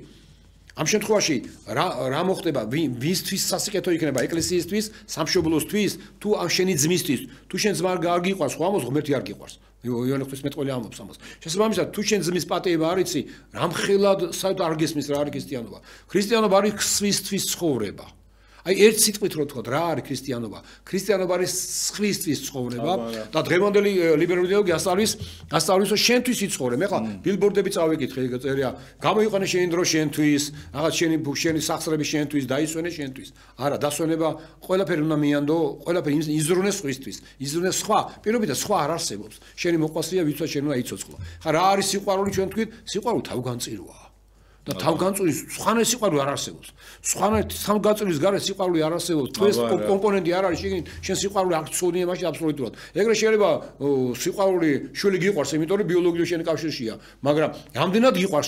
B: ამ შემთხვევაში რა მოხდება? ვისთვის სასიკეთო იქნება? ეკლესიისთვის, სამშობლოსთვის, თუ ამ შენი ძმისთვის, თუ შენ ძმა არ გიყვარს, ხო ამას ღმერთი არ გიყვარს. იონე ღვთისმეტყველი ამბობს ამას. შესაბამისად, თუ შენ ძმის პატევა არ იცი, რამხელად საერთოდ არ გესმის რა არის ქრისტიანობა. ქრისტიანობა არის ხვისთვის ცხოვრება. აი ერთ სიტყვით რო თქვა რა არის ქრისტიანობა? ქრისტიანობა არის ხვისთვის ცხოვრება და დღევანდელი ლიბერალური იდეოლოგია ასწავლის რომ შენთვის იცხოვრე. მე ხა ბილბორდები წავიკითხე, ეგ წერია, გამოიყვანე შენი დრო შენთვის, რაღაც შენი სახსრები შენთვის, დაისვენე შენთვის. არა, დასვენება ყველაფერი უნდა მიანდო, ყველაფერი იზრუნე სხვისთვის. იზრუნე სხვა, პირობითად სხვა არ არსებობს. შენი მოყვასია ვიცვა შენ უნდა იცოცხლო. ხა რა არის სიყვარული ჩვენთვით? სიყვარული თავგანწირვაა. და თავგანწირის სხვანაირი სიყვარული არ არსებობს. სხვანაირი თავგანწირის გარეთ სიყვარული არ არსებობს. თუ ეს კომპონენტი არ არის, შენ სიყვარული არ გწონია მაშინ აბსოლუტურად. ეგრე შეიძლება სიყვარული შვილი გიყვარს, იმიტომ რომ ბიოლოგიური შენი კავშირშია, მაგრამ რამდენად გიყვარს,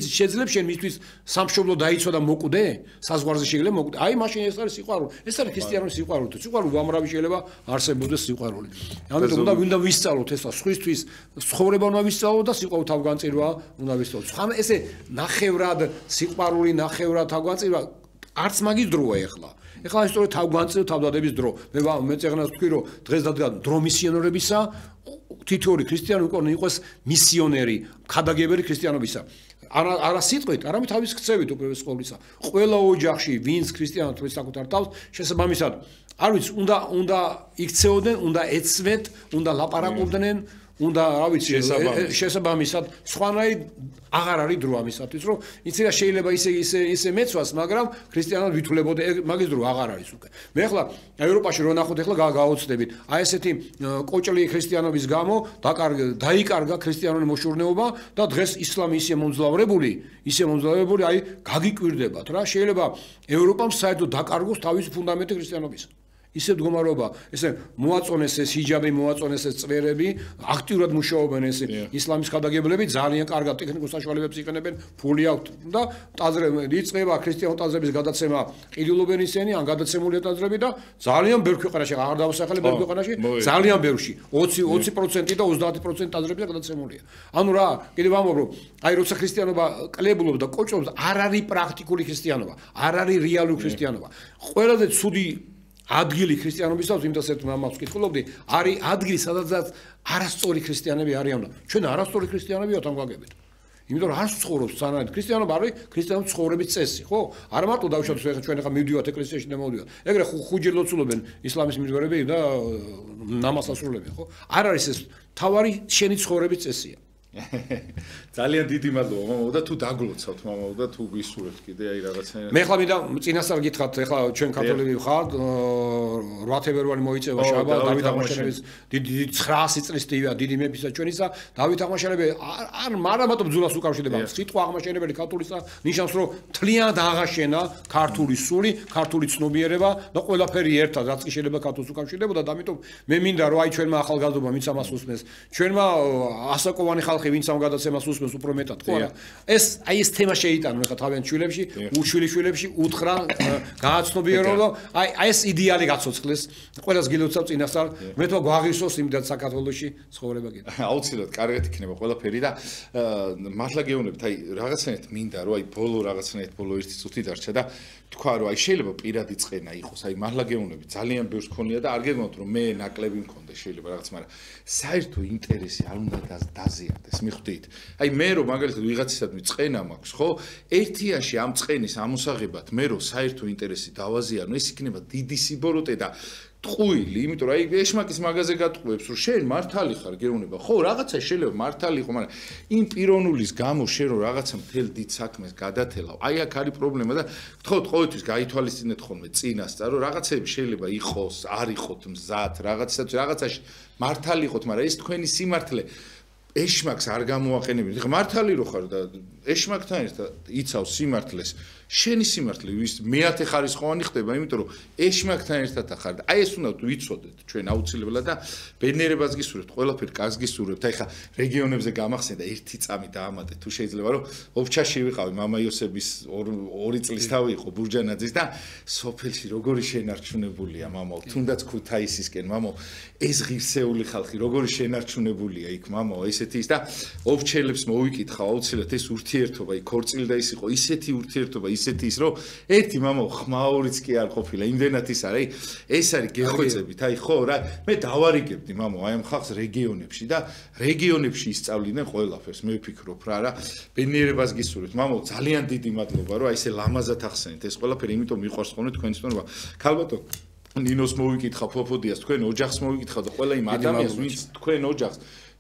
B: შეიძლება შენ მისთვის სამშობლო დაიცვა და მოკვდე, საზღვარზე შეიძლება მოკვდე. აი მაშინ ეს არის სიყვარული. ეს არის ქრისტიანული სიყვარული. თუ სიყვარული უამრავი შეიძლება არსებობდეს სიყვარული. ამიტომ უნდა ვისწავლოთ ესა, სხვისთვის ცხოვრება უნდა ვისწავლოთ და სიყვარული თავგანწირვა უნდა ვისწავლოთ. ხან ესე ნახევრად სიყვარული ნახევრად თავგანწირვა არც მაგის დროა ეხლა. ეხლა ისტორია თავგანწირვა თავდადების დრო. მე წეგნას ვთქვი რომ დღეს დადგა დრო მისიონერებისა, თითოეული ქრისტიანი უკვე იყოს მისიონერი, ხადაგებელი ქრისტიანობისა. არა სიტყვით, არამედ თავის ქცევით უპირველეს ყოვლისა. ყველა ოჯახში ვინც ქრისტიანად თვლის საკუთარ თავს, შესაბამისად, არ ვიცი, უნდა იქცეოდნენ, უნდა ეცვეთ, უნდა ლაპარაკობდნენ, უნდა, რა ვიცი, შესაბამისად, სხვანაირ აღარ არის დრო ამისათვის, რომ იცი რა შეიძლება ისე მეცვას, მაგრამ ქრისტიანად ვითვლებოდე, მაგის დრო აღარ არის უკვე. მე ახლა ევროპაში რო ნახოთ, ახლა გავაოცდებით. აი ესეთი კოჭლი ქრისტიანობის გამო დაიკარგა ქრისტიანული მოშურნეობა და დღეს ისლამი ისე მომძლავრებული, აი გაგიკვირდებათ რა. შეიძლება ევროპამ საერთოდ დაკარგოს თავისი ფუნდამენტი ქრისტიანობის. ისე მდგომარეობა, ესე მოაწონეს ეს ჰიჯაბი, მოაწონეს ეს წვერები, აქტიურად მუშაობენ ეს ისლამის ხადაგებლები, ძალიან კარგად ტექნიკურ საშუალებებს იყენებენ, ფული აქვთ და იწყება ქრისტიანულ ტაძრების გადაცემა, ყიდულობენ ისინი, ან გადაცემული ტაძრები და ძალიან ბევრ ქვეყანაში, აღარ დავასახელებ ბევრ ქვეყანაში, ძალიან ბევრში, 20% და 30% ტაძრები გადაცემულია. ანუ რა, კიდევ ამბობ, რომ აი როცა ქრისტიანობა კლებულობს და კოჭობს, არ არის პრაქტიკული ქრისტიანობა, არ არის რეალური ქრისტიანობა. ყველაზე ცუდი ადგილი ქრისტიანობისათვის, იმიტოს ერთ მამას ვკითხულობდი, არის ადგილი, სადაც არასწორი ქრისტიანები არიან. ჩვენ არასწორი ქრისტიანები ვართ ამ გვაგებით. იმიტომ რომ არ ცხოვრობს სანადოდ ქრისტიანობა არის ქრისტიანობის ცხოვრების წესი, ხო? არა მარტო დავუშვათ ჩვენ ახლა მივდივართ ეკლესიაში და მოვდივართ. ეგრე ხუჯი ლოცულობენ ისლამის მიმდევრები და ნამაზს ასრულებენ, ხო? არ არის ეს თავარი შენი ცხოვრების წესია.
A: ძალიან დიდი მადლობა მამაო და თუ დაგლოცავთ მამაო და თუ გისურვებთ კიდე აი რაღაცა
B: მე ხლა მინდა წინასწარ გითხრათ ეხლა ჩვენ კათოლიკე ვხართ 8 თებერვალი მოიწევა შაბათ დავით აღმაშენებლის დიდი 900 წლის დიდი მეფისა ჩვენისა დავით აღმაშენებელი არ მარტო ბრძოლას უკავშირდება სიტყვა აღმაშენებელი კათოლიკისა ნიშნავს რომ თლიანად აღაშენა ქართული სული ქართული ცნობიერება და ყველაფერი ერთად რაც კი შეიძლება კათოლიკს უკავშირდებოდა და ამიტომ მე მინდა რომ აი ჩვენმა ახალგაზრდობამ იც ამას უსმენს ჩვენმა ასაკოვანი ხალხი ვინც ამ გადაცემას უსმენს უფრო მეტად ხო არა ეს ეს თემა შეიტანო ხა თავენ შვილებში უშვილიშვილებში უთხრა გააცნობიერო რომ ეს იდეალი გაცოცხლეს ყველას გილოცავ წინასწარ მე თვა გვაღირსოს იმდან საქართველოში ცხოვრება კიდე
A: აუცილებლად კარგად იქნება ყველაფერი და მართლა გეუბნებით აი რაღაცნაირად მინდა რომ აი ბოლო რაღაცნაირად ბოლო 1 წუთი დარჩა და თქვა რომ აი შეიძლება პირადი წყენა იყოს აი მართლა გეუბნებით ძალიან ბევრს ქონია და არ გეგმავთ რომ მე ნაკლები მქონდა შეიძლება რაღაც მაგრამ საერთო ინტერესი არ უნდა დაზიანდეს მიხვდით აი მე რომ მაგალითად ვიღაცისადმი წყენა მაქვს ხო ერთიაში ამ წყენის ამოსაღებად მე რომ საერთო ინტერესი დავაზიანო ეს იქნება დიდი სიბოროტე და ტყუილი, იმიტომ რომ აი ეშმაკის მაღაზია გატყუებს, რომ შენ მართალი ხარ, გეუბნება. ხო, რაღაცა შეიძლება მართალი იყო, მაგრამ იმ პიროვნულის გამო შენ რომ რაღაცა მთელ დიდ საქმეს გადათელავ, აი აქ არის პრობლემა და გთხოვთ ყოველთვის გაითვალისწინეთ ხოლმე წინასწარ, რომ რაღაცები შეიძლება იყოს, არ იყოთ მზად, რაღაცაში მართალი იყოთ, მაგრამ ეს თქვენი სიმართლე ეშმაკს არ გამოაყენებინეთ. ხა მართალი რო ხარ და ეშმაკთან ერთად იცავს სიმართლეს. შენი სიმართლე ვის მეათე ხარისხოვანი ხდება, იმიტომ რომ ეშმაკთან ერთად ხარ და აი ეს უნდა ვიცოდეთ ჩვენ აუცილებლად და ბედნიერებას გისურვებთ, ყველაფერი კარგს გისურვებთ. აი ხა რეგიონებზე გამახსენდა ერთი წამი დაამატე თუ შეიძლება რომ ოფჩაში ვიყავი მამა იოსების 2 წლის თავი იყო ბურჯანაძის და სოფელში როგორი შენარჩუნებულია მამაო, თუნდაც ქუთაისისკენ მამაო, ეს ღირსეული ხალხი როგორი შენარჩუნებულია იქ მამაო, ესეთი ის და ოფჩელებს მოვიკითხა აუცილებლად ეს ურთიერთობა იქ ქორწილდა ის იყო ისეთი ურთიერთობა ისეთი ის რომ ერთი მამაო ხმაურიც კი არ ყოფილა იმდენად ის არის ეს არის გეხვეწებით აი ხო რა მე დავარიგებდი მამაო აი ამ ხალხს რეგიონებში და რეგიონებში ისწავლიდნენ ყველაფერს მე ვფიქრობ რა ბედნიერებას გისურვებთ მამაო ძალიან დიდი მადლობა რომ აი ესე ლამაზად ახსენეთ ეს ყველაფერი იმიტომ მიყვარს ხოლმე თქვენი ცნობა ქალბატო ნინოს მოვიკითხა ფოფოდიას თქვენ ოჯახს მოვიკითხა და ყველა იმ ადამიანს ვინც თქვენ ოჯახს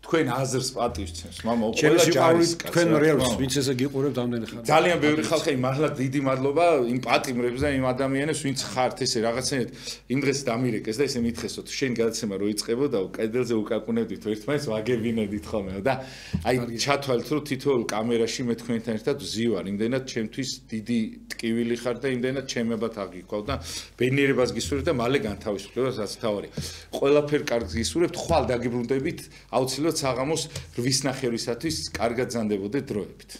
A: თქვენ აზრს პატივცემს მამაო ყველა ჯარის
B: თქვენ რეალს ვინც ესე გიყურებთ ამდენი ხანი
A: ძალიან ბევრი ხალხი მართლა დიდი მადლობა იმ პატიმრებს და იმ ადამიანებს ვინც ხართ ესე რაღაცნაირად იმ დღეს დამირეკეს და ესე მითხესოთ შენ გადაცემა რო იწყებოდა კედელზე უკაკუნებდით ერთმანეთს ვაგებინებდით ხოლმე და აი ჩათვალეთ რომ თითოეულ კამერაში მე თქვენთან ერთად ვზივარ იმდენად ჩემთვის დიდი ტკივილი ხარ და იმდენად ჩემებად აგიქვავ და ბედნიერებას გისურვებთ და მალე განთავისუფლებას რაც თავარი ყველაფერ კარგს გისურვებთ ხვალ დაგიბრუნდებით აუცილებლად საღამოს 8:00 ნახევრისათვის კარგად ზანდებოდეთ დროებით